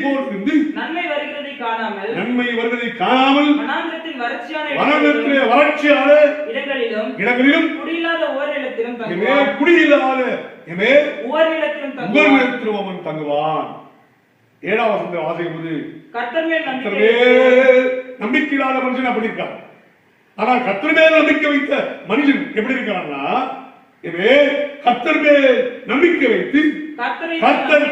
Speaker 3: போலிருந்து நன்மை வருகிறதை காணாமல் வனாந்திரத்தின்
Speaker 2: வறட்சியான இடங்களிலும்
Speaker 3: குடியில்லாத ஓரிடத்திலும்
Speaker 2: அவன் தங்குவான். 7ஆம் வசனத்தை வாசிக்கும்போது
Speaker 3: கர்த்தர் மேல்
Speaker 2: நம்பிக்கை இல்லாத மனுஷன் அப்படி இருக்கான். ஆனால் கர்த்தர் மேல் நம்பிக்கை வைத்த மனுஷன் எப்படி இருக்கிறான்னா, கர்த்தர் மேல் நம்பிக்கை வைத்து கர்த்தர்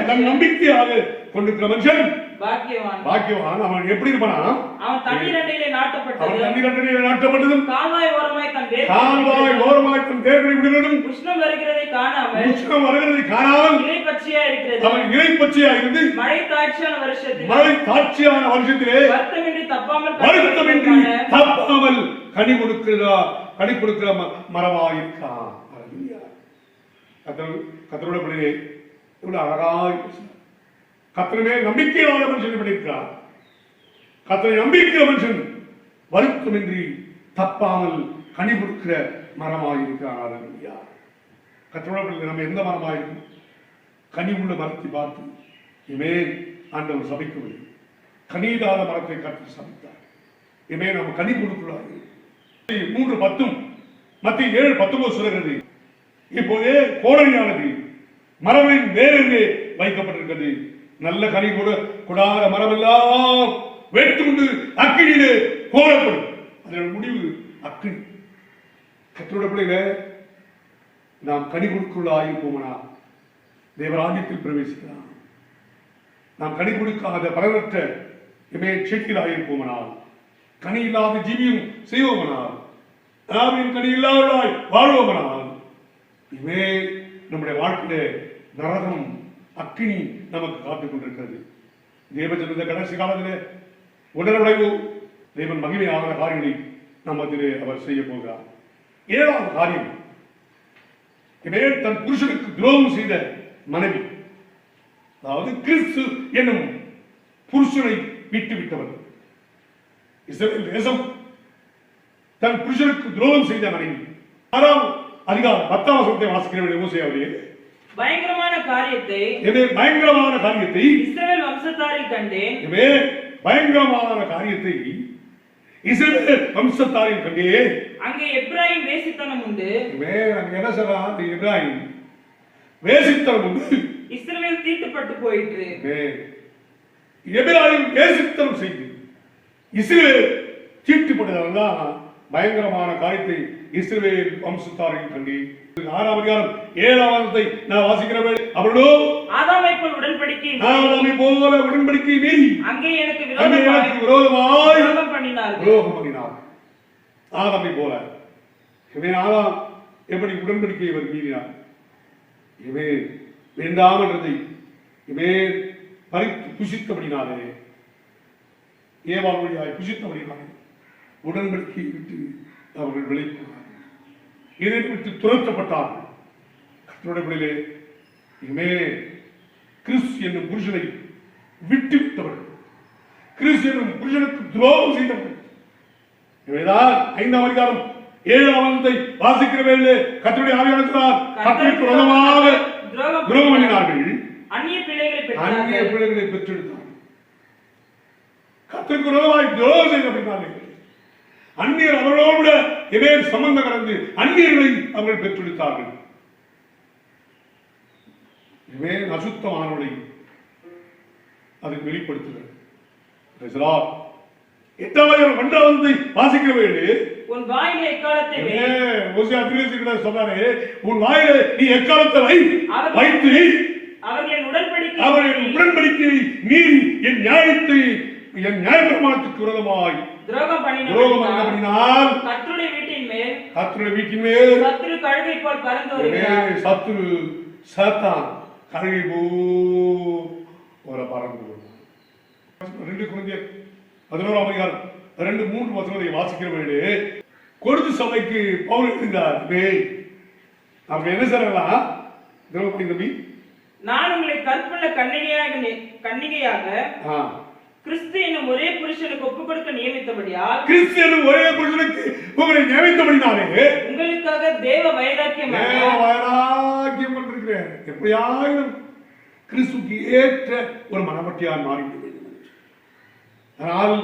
Speaker 2: தன் நம்பிக்கையாக கொண்டிருக்கிற மனுஷன் பாக்கியவான். அவன் எப்படி இருப்பானா,
Speaker 3: அவன் தண்ணீர் அண்டையிலே
Speaker 2: நாட்டப்பட்டதும்
Speaker 3: கால்வாய் ஓரமாய் தன்
Speaker 2: வேர்களை விடுவதும்
Speaker 3: உஷ்ணம் வருகிறதை காணாமல்
Speaker 2: அவன் இலை பச்சையா இருந்து
Speaker 3: மழை தாட்சியான
Speaker 2: வருஷத்திலே வருத்தமின்றி தப்பாமல் கனி கொடுக்கிற மரமாயிருக்கான். கர்த்தரோட பிள்ளையே இவ்வளவு அழகாய் கர்த்தரே நம்பிக்கையான மனுஷன் படிக்கிறார். கர்த்தரை நம்பிக்கிற மனுஷன் வருத்தமின்றி தப்பாமல் கனி கொடுக்கிற மரமாயிருக்கிறார். கர்த்தரோட பிள்ளை நம்ம எந்த மரமாயிருக்கும்? கனி உள்ள மரத்தை பார்த்து ஆண்டவர் சபிக்கவில்லை. கனியில்லாத மரத்தை கர்த்தர் சபித்தார். நம்ம கனி கொடுக்கிறார்கள். 3:10 மத்திய 7:19 சொல்கிறது. இப்போதே கோடரியானது மரபின் வேறெங்கே வைக்கப்பட்டிருக்கிறது. நல்ல கனி கொடாத மரமெல்லாம் வெட்டுண்டு அக்கினியிலே போடப்படும். அதோட முடிவு அக்கினி. கர்த்தருடைய பிள்ளைகளே, நாம் கனி கொடுக்குள்ளாயிருப்போம்னா தேவராஜ்யத்தில் பிரவேசிக்கலாம். நாம் கனி கொடுக்காத பலனற்ற செடிகளாயிருப்போம்னால், கனி இல்லாத ஜீவியம் செய்வோமனால், நாவின் கனி இல்லாதவர்களாய் வாழ்வோமனால், இவே நம்முடைய வாழ்க்கையில நரகம் அக்கினி நமக்கு காத்துக் கொண்டிருக்கிறது. தேவஜனத கடைசி காலத்தில் உடனடைவு தேவன் மகிமையான காரியங்களை நம்மதிலே அவர் செய்ய போகிறார். 7வது காரியம், தன் புருஷனுக்கு துரோகம் செய்த மனைவி, அதாவது கிறிஸ்து என்னும் புருஷனை விட்டு விட்டவர். இஸ்ரவேல் தேசம் தன் புருஷனுக்கு துரோகம் செய்த மனைவி. 6ஆம் அதிகாரம் 10ஆம் வசனத்தை வாசிக்கிறவர்கள் மோசேயாவே,
Speaker 3: பயங்கரமான காரியத்தை இஸ்ரவேல் வம்சத்தாரில் கண்டேன்.
Speaker 2: பயங்கரமான காரியத்தை இஸ்ரவேல் வம்சத்தாரில் கண்டேன்.
Speaker 3: அங்கே எப்பிராயீம் வேசித்தனம் உண்டு.
Speaker 2: அங்க என்ன சொல்றான்? எப்பிராயீம் வேசித்தனம் உண்டு.
Speaker 3: இஸ்ரவேல் தீட்டுப்பட்டு போயிற்று.
Speaker 2: எப்பிராயீம் வேசித்தனம் செய்து இஸ்ரவேல் தீட்டுப்பட்டதால்தான் பயங்கரமான காரியத்தை இஸ்ரவேல் வம்சத்தாரில் கண்டு. 6ஆம் அதிகாரம் 7ஆம் வசனத்தை நான் வாசிக்கிறேன். அவர்களோ
Speaker 3: ஆதாமை போல உடன்படிக்கை
Speaker 2: மீறி
Speaker 3: அங்கே எனக்கு
Speaker 2: விரோதமாய்
Speaker 3: துரோகம் பண்ணினார்கள்.
Speaker 2: ஆதாமை போல ஆதாம் எப்படி உடன்படிக்கை இவர் மீறினார்? இவன் வேண்டாம் என்றதை இவன் பறித்து புசித்தபடினாலே, ஏவாள் வழியாய் புசித்தபடினாலே உடன்படிக்கையை விட்டு அவர்கள் விளைவிக்கிறார்கள். இதை விட்டு துரத்தப்பட்டார்கள். கர்த்தருடைய இனிமே கிறிஸ்து என்னும் புருஷனை விட்டு விட்டவர்கள், கிறிஸ்து என்னும் புருஷனுக்கு துரோகம் செய்தவர்கள். இவைதான் 5ஆம் அதிகாரம் 7ஆம் வசனத்தை வாசிக்கிற வேளையிலே கர்த்தருடைய ஆவியானவர் சொன்னார், கர்த்தருக்கு விரோதமாக துரோகம் பண்ணினார்கள்,
Speaker 3: அந்நிய பிள்ளைகளை
Speaker 2: பெற்றெடுத்தார்கள். கர்த்தருக்கு விரோதமாய் துரோகம் செய்தபடினார்கள் அந்நியர் அவர்களோடு இதே சம்பந்தம் கலந்து அந்நியர்களை அவர்கள் பெற்றெடுத்தார்கள். இவே அசுத்தமானவர்களை அதுக்கு வெளிப்படுத்துகிறது. 8ஆவது வாசிக்கிற வேண்டு
Speaker 3: உன் வாயிலே எக்காலத்தை
Speaker 2: சொன்னாரே, உன் வாயிலே நீ எக்காலத்தை வைத்து
Speaker 3: அவர்களின்
Speaker 2: உடன்படிக்கை மீறி என் நியாயப்பிரமாணத்துக்கு விரோதமாய் துரோகம் பண்ணினால்
Speaker 3: கர்த்தருடைய வீட்டின்
Speaker 2: மேல்
Speaker 3: சத்துரு கழுகை போல் பறந்து வருகிறார்.
Speaker 2: சத்துரு சாத்தான் கழுகை போல பறந்து வருகிறார். 2 கொரிந்தியர் 11ஆம் அதிகாரம் 2-3 வசனங்களை வாசிக்கிற வேண்டு கொடுத்து சபைக்கு பவுல் எழுதினார். அவங்க என்ன சொல்லலாம்? தம்பி,
Speaker 3: நான் உங்களை கற்புள்ள கன்னிகையாக கிறிஸ்து என்னும் ஒரே புருஷனுக்கு ஒப்புக் கொடுக்க நியமித்தபடியால்,
Speaker 2: கிறிஸ்து என்னும் ஒரே புருஷனுக்கு உங்களை நியமித்தபடினாலே
Speaker 3: உங்களுக்காக தேவ வைராக்கியம்
Speaker 2: கொண்டிருக்கிறேன். எப்படியாயினும் கிறிஸ்துக்கு ஏற்ற ஒரு மனமட்டியார் மாறிவிடுவேன். ஆனால்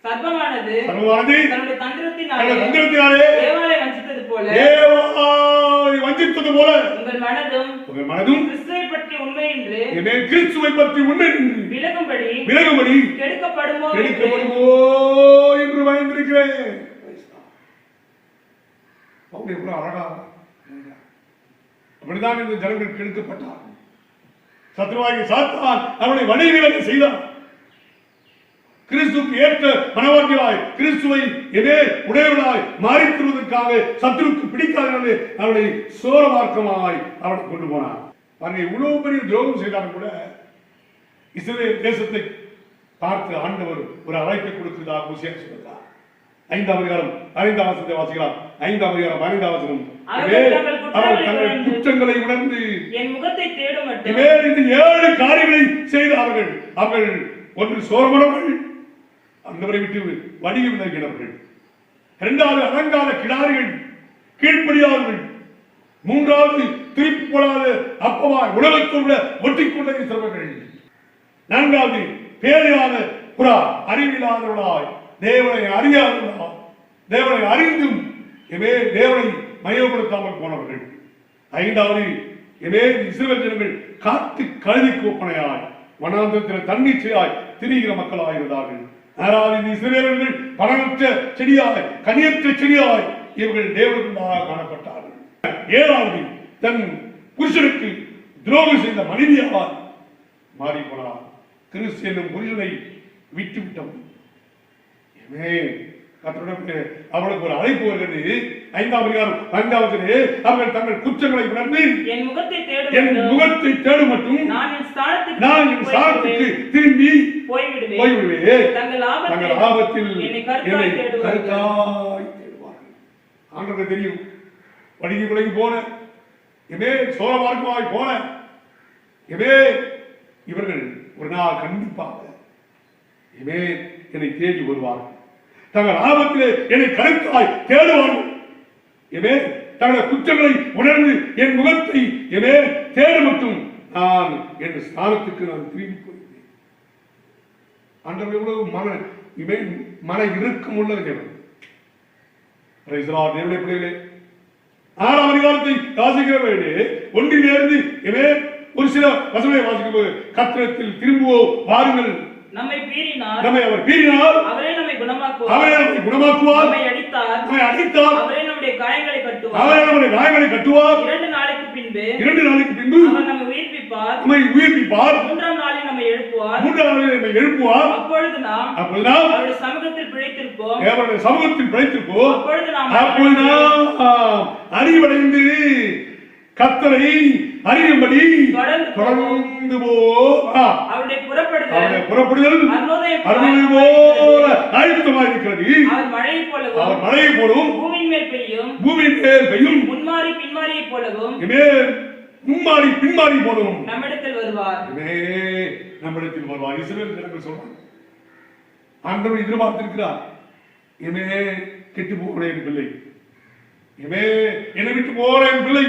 Speaker 3: சர்வமானது தன்னுடைய தந்திரத்தினாலே தேவாலை வஞ்சித்தது போல உங்கள் மனதும் கிறிஸ்துவை பற்றி உண்மை என்று விலகும்படி கெடுக்கப்படுமோ
Speaker 2: என்று பயந்திருக்கிறேன். அழகா அப்படிதான் இந்த ஜனங்கள் கெடுக்கப்பட்டார். சத்ருவாகி சாத்தான் அவனை வணிகங்களை செய்தார். கிறிஸ்துக்கு ஏற்ற மனவாட்டியாய் கிறிஸ்துவை எதே உடையவனாய் மாறித்துவதற்காக சத்துருக்கு பிடிக்காதவர்களே அவனை சோர மார்க்கமாய் அவனை கொண்டு போனார். இவ்வளவு பெரிய துரோகம் செய்தாலும் கூட இஸ்ரவேல் தேசத்தை பார்த்து ஆண்டவர் ஒரு அழைப்பை கொடுக்கிறதாக ஊசியாக சொல்கிறார். 5ஆம் அதிகாரம் 5ஆம் வசனத்தை வாசிக்கிறார். 5ஆம் அதிகாரம் 5ஆம் வசனம், அவர் தங்கள் குற்றங்களை உணர்ந்து
Speaker 3: என் முகத்தை தேடும்
Speaker 2: இந்த 7 காரியங்களை செய்தார்கள். அவர்கள் ஒன்று சோரமனவர்கள், அந்தவரை விட்டு வணிக விலகினவர்கள். 2வது அலங்கார கிடாரிகள், கீழ்ப்படியாளர்கள். 3வது திருப்பி போடாத அப்பமாய் உலகத்தோட ஒட்டிக்கொண்ட சிறவர்கள். 4வது பேரையான புறா, அறிவில்லாதவர்களாய் தேவனை அறியாதவர்களாய் தேவனை அறிந்தும் தேவனை மையப்படுத்தாமல் போனவர்கள். 5வது இஸ்ரவேல் ஜனங்கள் காட்டு கழுதிக்கு ஒப்பனையாய் வனாந்தரத்தில் தண்ணீச்சையாய் திரிகிற மக்களாய் இருந்தார்கள். ஆனால் இஸ்ரவேலர்கள் பலனற்ற செடியாய் கனியற்ற செடியாய் இவர்கள் தேவனுக்குள்ளாக காணப்பட்டார்கள். ஏழாவது தன் புருஷனுக்கு துரோகம் செய்த மனைவியால் மாறி போனார். கிறிஸ்து என்னும் புருஷனை விட்டு விட்டவன். அவளுக்கு ஒரு அழைப்பு வருகிறது. 5ஆம் அதிகாரம் 5வது அவர்கள் தங்கள் குற்றங்களை உணர்ந்து
Speaker 3: என் முகத்தை
Speaker 2: தேடும் மட்டும் நான் என் ஸ்தானத்துக்கு திரும்பி போய்விடுவேன். தங்கள் ஆபத்தில் என்னை கருத்தாய் தேடுவார்கள். ஆண்டவருக்கு தெரியும், வடிகி விலகி போன சோழமார்க்கமாய் போன இவர்கள் ஒரு நாள் கண்டிப்பாக என்னை தேடி வருவார்கள். தங்கள் ஆபத்திலே என்னை கருத்தாய் தேடுவார்கள். தங்கள் குற்றங்களை உணர்ந்து என் முகத்தை தேட மட்டும் நான் என் ஸ்தானத்துக்கு நான் திரும்பி போகிறேன். ஆண்டவர் எவ்வளவு மன இறுக்கம் உள்ளது தேவன். தேவனுடைய பிள்ளைகளே, 6ஆம் அதிகாரத்தை வாசிக்கிற வேண்டு ஒன்றிலிருந்து ஒரு சில வசனங்களை வாசிக்கும் போது கர்த்தரிடத்தில் திரும்புவோம் வாருங்கள்.
Speaker 3: நம்மை
Speaker 2: அவர் பீறினார்,
Speaker 3: அவரே நம்மை குணமாக்குவார். நம்மை அடித்தார், அவரே நம்முடைய காயங்களை கட்டுவார். 2 நாளைக்கு பின்பு அவர் நம்மை உயிர்ப்பிப்பார். 3ஆம் நாளில் நம்மை எழுப்புவார். அப்பொழுது நாம் அவருடைய சமூகத்தில் பிழைத்திருப்போம். அப்பொழுது நாம்
Speaker 2: அறிவடைந்து கர்த்தரை அறியும்படி தொடர்ந்து
Speaker 3: அவருடைய
Speaker 2: புறப்படுதல் ஆயுத்தமாக இருக்கிறது.
Speaker 3: அவர் மழையை போலவும் பூமியின் மேல் பெய்யும் முன்மாறி பின்மாரியை போலவும்
Speaker 2: முன்மாறி பின்மாரி போலவும்
Speaker 3: நம்மிடத்தில் வருவார்.
Speaker 2: இஸ்ரவேல் ஜனங்கள் சொல்றாங்க, ஆண்டவர் எதிர்பார்த்திருக்கிறார், கெட்டு போகிற என் பிள்ளை, என்னை விட்டு போகிற என் பிள்ளை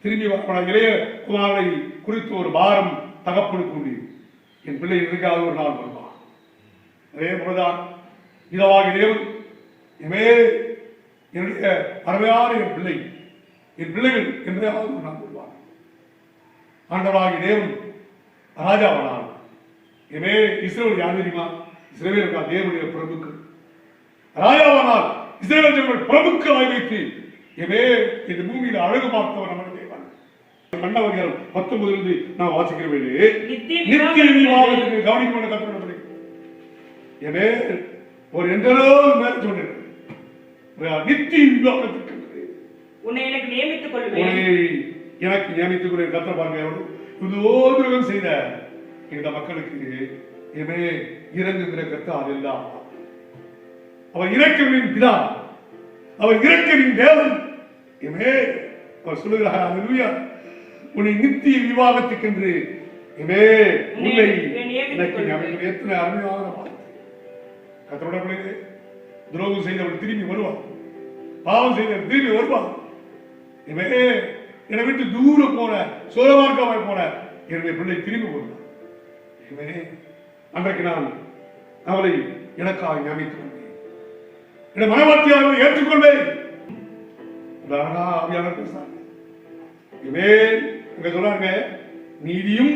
Speaker 2: திரும்பி இளைய குமாரனை குறித்து ஒரு பாரம் தகப்பனுக்கு உண்டு. என் பிள்ளை எதற்காக ஒரு நாள் வருவான். அதே போலதான் இதவாகி தேவன் என்னுடைய அருமையான என் பிள்ளைகள் என்றாவது ஒரு நாள் வருவார். ஆண்டவராகி தேவன் ராஜாவானார். இஸ்ரவேல் யார் தெரியுமா? இஸ்ரவேல் தேவனுடைய பிரபுக்கள். ராஜாவானால் இஸ்ரவேல் பிரபுக்களை வைத்து இந்த பூமியில் அழகு பார்த்தவர் நம்ம தேவன். 19 நான் வாசிக்கிற வேண்டு நித்திய விவாதத்துக்கு கவனிக்க கற்றுக் ஒரு என்றோ மேல சொன்ன நித்திய விவாதத்துக்கு
Speaker 3: உன்னை எனக்கு நியமித்துக் கொள்வேன்.
Speaker 2: எனக்கு நியமித்துக் கொள்ள கத்த பாருங்க. துரோகம் செய்த இந்த மக்களுக்கு இறங்குகிற கத்த அதெல்லாம் அவர் இரக்கவின் பிதா, அவர் இரக்கவின் தேவன். அவர் சொல்லுகிறார், உன்னை நித்திய விவாதத்துக்கு என்று உன்னை எத்தனை அருமையான கத்தோட துரோகம் செய்தவன் திரும்பி வருவான், பாவம் செய்தவன் திரும்பி வருவான். என்னை விட்டு தூரம் போன சோழமார்க்கமாய் போன என்னுடைய பிள்ளை திரும்பி வருவான். அன்றைக்கு நான் அவளை எனக்காக நியமித்துக் கொள்வேன், என்னை மனவாட்டியாக ஏற்றுக்கொள்வேன். சொல்றாங்க, நீதியும்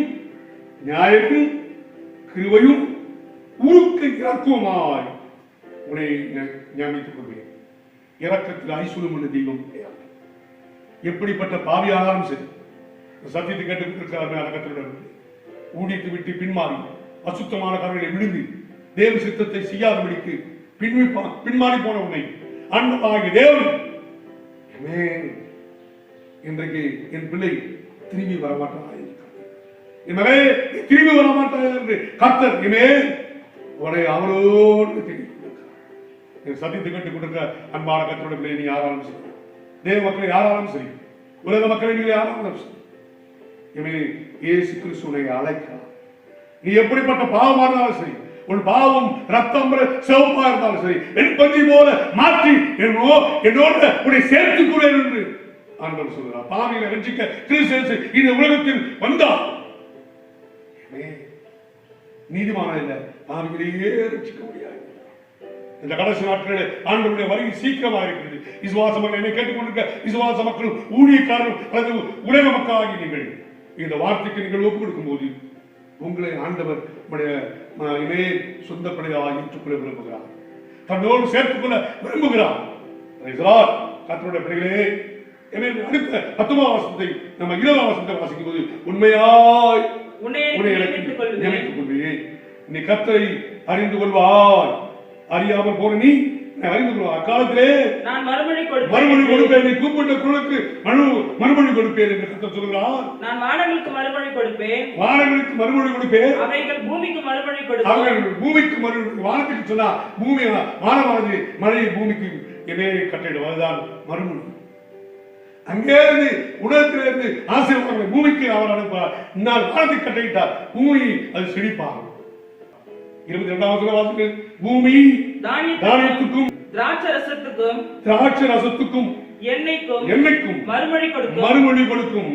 Speaker 2: நியாயமும் கிருபையும் உருக்கு இறக்குமாய் உன்னை நியமித்துக் கொள்வேன். இறக்கத்தில் ஐஸ்வர்யம் உள்ள தெய்வம் கிடையாது. எப்படிப்பட்ட பாவியானாலும் சரி, சத்தியத்தை கேட்டுக்கொண்டிருக்கிறார்கள். அடக்கத்துடன் ஊடித்து விட்டு பின்மாறி அசுத்தமான கருவிகளை விழுந்து தேவ சித்தத்தை செய்யாதபடிக்கு பின்மாறி போன உன்னை அன்பமாகிய தேவன் இன்றைக்கு என் பிள்ளை திரும்பி வரமாட்டான் திரும்பி வரமாட்டான் என்று கர்த்தர் உன்னை அவளோடு சத்தியத்தை கேட்டுக் கொடுக்க அன்பான கர்த்தரோட பிள்ளை நீ யாராலும் சரி, தேவ மக்களை யாராலும் சரி, உலக மக்களை நீங்க யாராலும் சரி, இயேசு கிறிஸ்துவை அழைக்கிறார். நீ எப்படிப்பட்ட பாவமானாலும் சரி, உன் பாவம் ரத்தம் சிவப்பா இருந்தாலும் சரி, என் பஞ்சு போல மாற்றி என்னோட உன்னை சேர்த்துக் கொள்ள என்று ஆண்டவர் சொல்கிறார். பாவிகளை ரட்சிக்க கிறிஸ்து இந்த உலகத்தில் வந்தார். நீதிமான இல்ல, பாவிகளையே ரட்சிக்க முடியாது. இந்த கடைசி நாட்களில் ஆண்டவருடைய வருகை சீக்கிரமாக இருக்கிறது. விசுவாச மக்கள் என்னை கேட்டுக்கொண்டிருக்க விசுவாச மக்களும் ஊழியக்காரரும் அல்லது உலக மக்களாகி நீங்கள் இந்த வார்த்தைக்கு நீங்கள் ஒப்புக் கொடுக்கும் போது உங்களை ஆண்டவர் இமே சொந்த பிள்ளையாக ஏற்றுக்கொள்ள விரும்புகிறார், தன்னோடு சேர்த்துக்கொள்ள விரும்புகிறார். கர்த்தருடைய பிள்ளைகளே, அடுத்த 10ஆம் வசனத்தை நம்ம 20ஆம் வசனத்தை வாசிக்கும் போது, உண்மையாய் உன்னை நியமித்துக் கொள்வேன், நீ கர்த்தரை அறிந்து கொள்வாய், அறியாமல் போன நீ அறிந்து கொள்வாய். அக்காலத்திலே நான் மறுமொழி கொடுப்பேன், நீ கூப்பிட்ட குரலுக்கு மறுமொழி கொடுப்பேன் என்று கர்த்தர் சொல்கிறார். நான் வானங்களுக்கு மறுமொழி கொடுப்பேன், அவைகள் பூமிக்கு மறுமொழி கொடுப்பேன். வானத்துக்கு சொன்னா பூமி, வானமானது மழையை பூமிக்கு என்னே கட்டிடும், அதுதான் மறுமொழி. அங்கே இருந்து உலகத்திலிருந்து ஆசீர்வாதங்களை பூமிக்கு அவர் அனுப்பார். நான் வானத்தை கட்டிட்டார், பூமி அது செழிப்பாகும். 22ஆம் வசனம், பூமி தானியத்துக்கும் திராட்சை ரசத்துக்கும் எண்ணெய்க்கும் மறுமொழி கொடுக்கும்.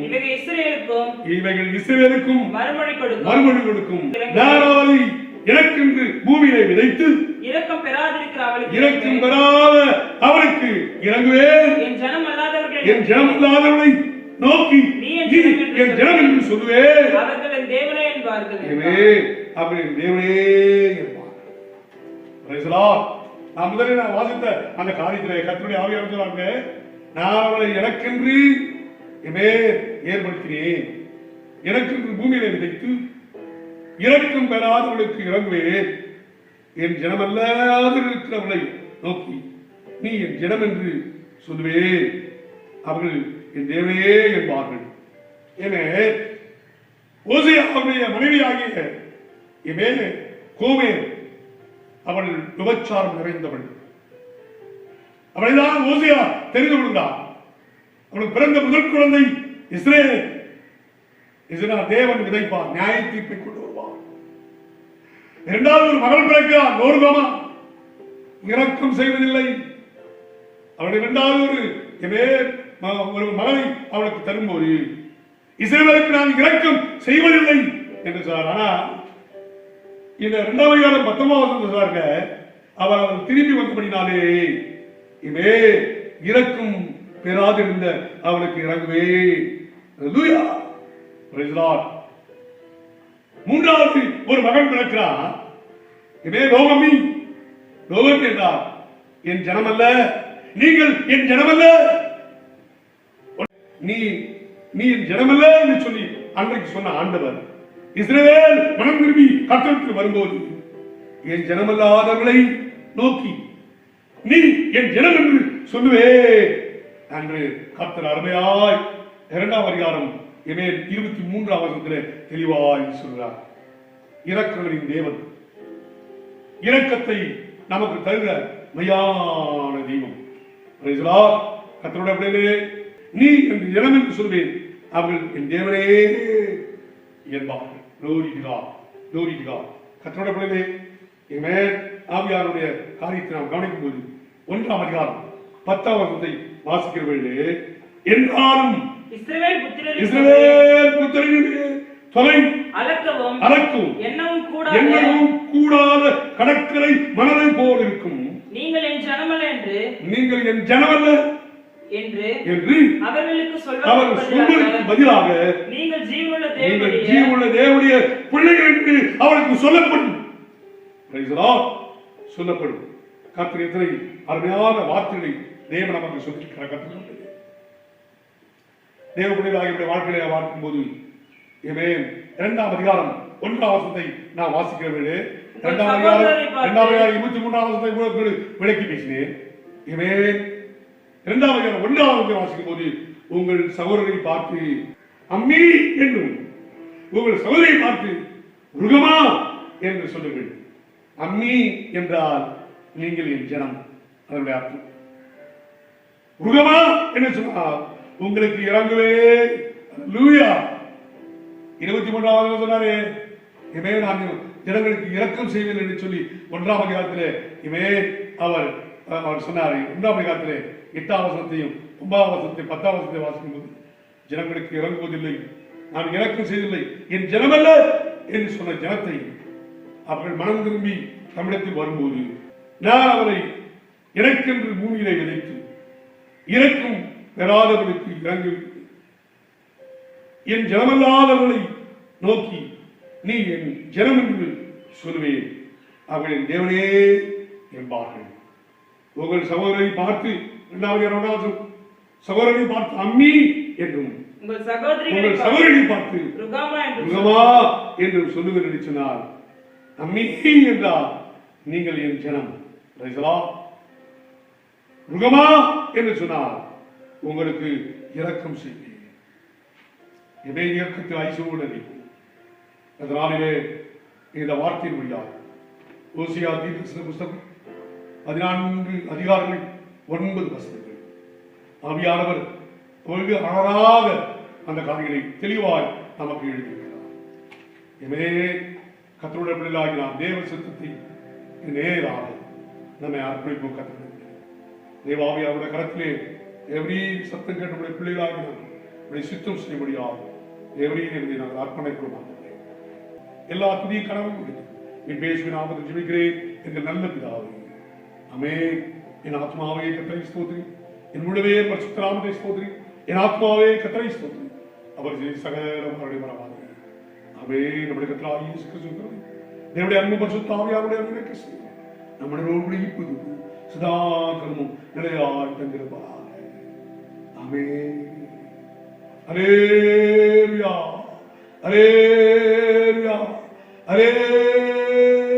Speaker 2: இவைகள் இஸ்ரவேலுக்கும் மறுமொழி கொடுக்கும். நானாவை எனக்கென்று பூமியை விதைத்து இரக்கம் பெறாத அவருக்கு இறங்குவேன். என் ஜனம் அல்லாதவர்களை நோக்கி நீ என் ஜனம் என்று சொல்லுவேன். அவர்கள் என் தேவனே என்பார்கள். அவர்கள் என் தேவனே என்பார்கள். நான் முதலில் வாசித்த அந்த காரியத்திலே கர்த்தருடைய ஆவியானவர் சொல்றாங்க, நான் அவளை எனக்கென்று ஏற்படுத்தினேன், எனக்கென்று பூமியிலே விதைத்து இரக்கம் பெறாதவர்களுக்கு இறங்குவேன். என் ஜனமல்லாத இருக்கிறவர்களை நோக்கி நீ என் ஜனம் என்று சொல்லுவே, அவர்கள் என் தேவனே என்பார்கள். எனவே ஓசையாவுடைய மனைவியாகிய கோமேர் அவள் விபச்சாரம் நிறைந்தவள். அவளைதான் ஓசியா தெரிந்து கொண்டார். அவளுக்கு பிறந்த முதல் குழந்தை இஸ்ரேல். தேவன் விதைப்பார், நியாய தீர்ப்பை கொண்டு வருவார். இரண்டாவது ஒரு மகள் பிறக்கிறார், நோர்கோமா, இரக்கம் செய்வதில்லை. அவளுடைய இரண்டாவது ஒரு மகளை அவளுக்கு தரும்போது இஸ்ரவேலுக்கு நான் இரக்கம் செய்வதில்லை என்று சொன்னார். ஆனா இந்த 2ஆம் அதிகாரம் 19ஆம் வசனத்துல அவர் திரும்பி வந்தபடினாலே இரக்கம் பெறாதிருந்த அவளுக்கு இறங்குவே. மூன்றாவது ஒரு மகன் பிறக்கிறார். லோகமி என்றார், என் ஜனமல்ல, நீங்கள் என் ஜனமல்ல, நீ என் ஜனமல்ல என்று சொல்லி அன்றைக்கு சொன்ன ஆண்டவர் இஸ்ரவேல் மனம் திரும்பி கர்த்தருக்கு வரும்போது என் ஜனமல்லாதவர்களை நோக்கி நீ என் ஜனம் என்று சொல்லுவே என்று கர்த்தர் அருமையாய் 2ஆம் அதிகாரம் 23ஆம் வசனத்தில் தெளிவாய் சொல்கிறார். இரக்கங்களின் தேவன், இரக்கத்தை நமக்கு தருகிற மையான தெய்வம். கர்த்தருடைய பிள்ளைகளே, நீ என் ஜனம் என்று சொல்வேன், அவர்கள் என் தேவனே என்பார்கள். கர்த்தருடைய பிள்ளைகளே, ஆவியாருடைய காரியத்தை நாம் கவனிக்கும் போது 1ஆம் அதிகாரம் 10ஆம் வசனத்தை வாசிக்கிற வேளை, என்றாலும் இஸ்ரவேல் புத்திரரின் தொலை அளக்கவும் எண்ணவும் கூடாத கடற்கரை மணலை போல் இருக்கும். நீங்கள் என் ஜனமல்ல என்று அவர்களுக்கு சொல்வதற்கு பதிலாக நீங்கள் ஜீவனுள்ள தேவனுடைய பிள்ளைகள் என்று அவளுக்கு சொல்லப்படும். கர்த்தர் எத்தனை அருமையான வார்த்தைகளை தேவன் நமக்கு சொல்லியிருக்கிறார். கர்த்தர் தேவ பிள்ளைகளாகிய வாழ்க்கையை பார்க்கும் போது 2ஆம் அதிகாரம் 1ஆம் வசனத்தை நான் வாசிக்கிற வேளை 2ஆம் அதிகாரம் 23ஆம் வசனத்தை விளக்கி பேசினேன். 2ஆம் அதிகாரம் 1ஆம் வசனத்தை வாசிக்கும் போது உங்கள் சகோதரரை பார்த்து அம்மி என்னும், உங்கள் சகோதரியை பார்த்து மிருகமா என்று சொல்லுங்கள். அம்மி என்றால் நீங்கள் என் ஜனம், அதனுடைய அர்த்தம். மிருகமா என்று சொன்னால் உங்களுக்கு இறங்குவே. 23ஆவது சொன்னாரே, நான் ஜனங்களுக்கு இரக்கம் செய்வேன் என்று சொல்லி 1ஆம் அதிகாரத்திலே அவர் சொன்னார். 1ஆம் அதிகாரத்திலே 8ஆம் வசனத்தையும் 9ஆம் வசனத்தையும் 10ஆம் வசனத்தை வாசிக்கும் போது ஜனங்களுக்கு இறங்குவதில்லை, நான் இரக்கம் செய்தில்லை, என் ஜனமல்ல என்று சொன்ன ஜனத்தை அவர்கள் மனம் திரும்பி தமிழத்தில் வரும்போது நான் அவரை எனக்கென்று பூமியிலே விதைத்து இரக்கம் பெறாதவர்களுக்கு இறங்கு என் ஜனமல்லாதவர்களை நோக்கி நீ என் ஜனம் என்று சொல்லுவேன், அவர்கள் தேவனே என்பார்கள். உங்கள் சகோதரரை பார்த்து இரண்டாவது சகோதரனை பார்த்து அம்மி என்றும்
Speaker 3: உங்கள்
Speaker 2: சகோதரனை பார்த்து ருகமா என்றும் சொல்லுவேன் என்று சொன்னார். அம்மி என்றால் நீங்கள் என் ஜனம், ருகமா என்று சொன்னார் உங்களுக்கு இரக்கம் செய்வேன், எதை இயக்கத்தில் ஐசோடு அளிக்கும். அதனாலே இந்த வார்த்தையின் வழியாக ஓசியா தீர்க்கதரிசன புஸ்தகம் 14 அதிகாரங்கள் 9 வசனங்கள் ஆவியானவர் வெகு அழகாக அந்த காரியங்களை தெளிவாய் நமக்கு எழுதியிருக்கிறார். எனவே கர்த்தருடைய பிள்ளைகளாகி நாம் தேவ சித்தத்தை நேராக நம்மை அர்ப்பணிப்போம். கர்த்தருடைய தேவாவியாருடைய கரத்திலே எவரி சத்தம் கேட்டவுடைய பிள்ளைகளாகி நாம் சித்தம் செய்ய முடியாது. எவரி நாங்கள் அர்ப்பணிக்கிறோம். எல்லா புதிய கடவுள் என் பேசுவின் நாமத்தில் ஜெபிக்கிறேன் எங்கள் நல்ல பிதாவே, ஆமென். என் ஆத்மாவே கர்த்தரை ஸ்தோத்திரி, என் முழுவே பரிசுத்த நாமத்தை ஸ்தோத்திரி, என் ஆத்மாவே கர்த்தரை ஸ்தோத்திரி, அவர் சகலம் அவருடைய மரமாக. ஆமென். நம்முடைய கர்த்தராகிய இயேசு கிறிஸ்து தேவனுடைய அன்பு பரிசுத்த ஆவியாருடைய அன்பு நம்மளோடு இப்போது சதா காலமும் நிலையாய் தந்திருப்பாராக. ஆமென். அல்லேலூயா, அல்லேலூயா, அல்லேலூயா.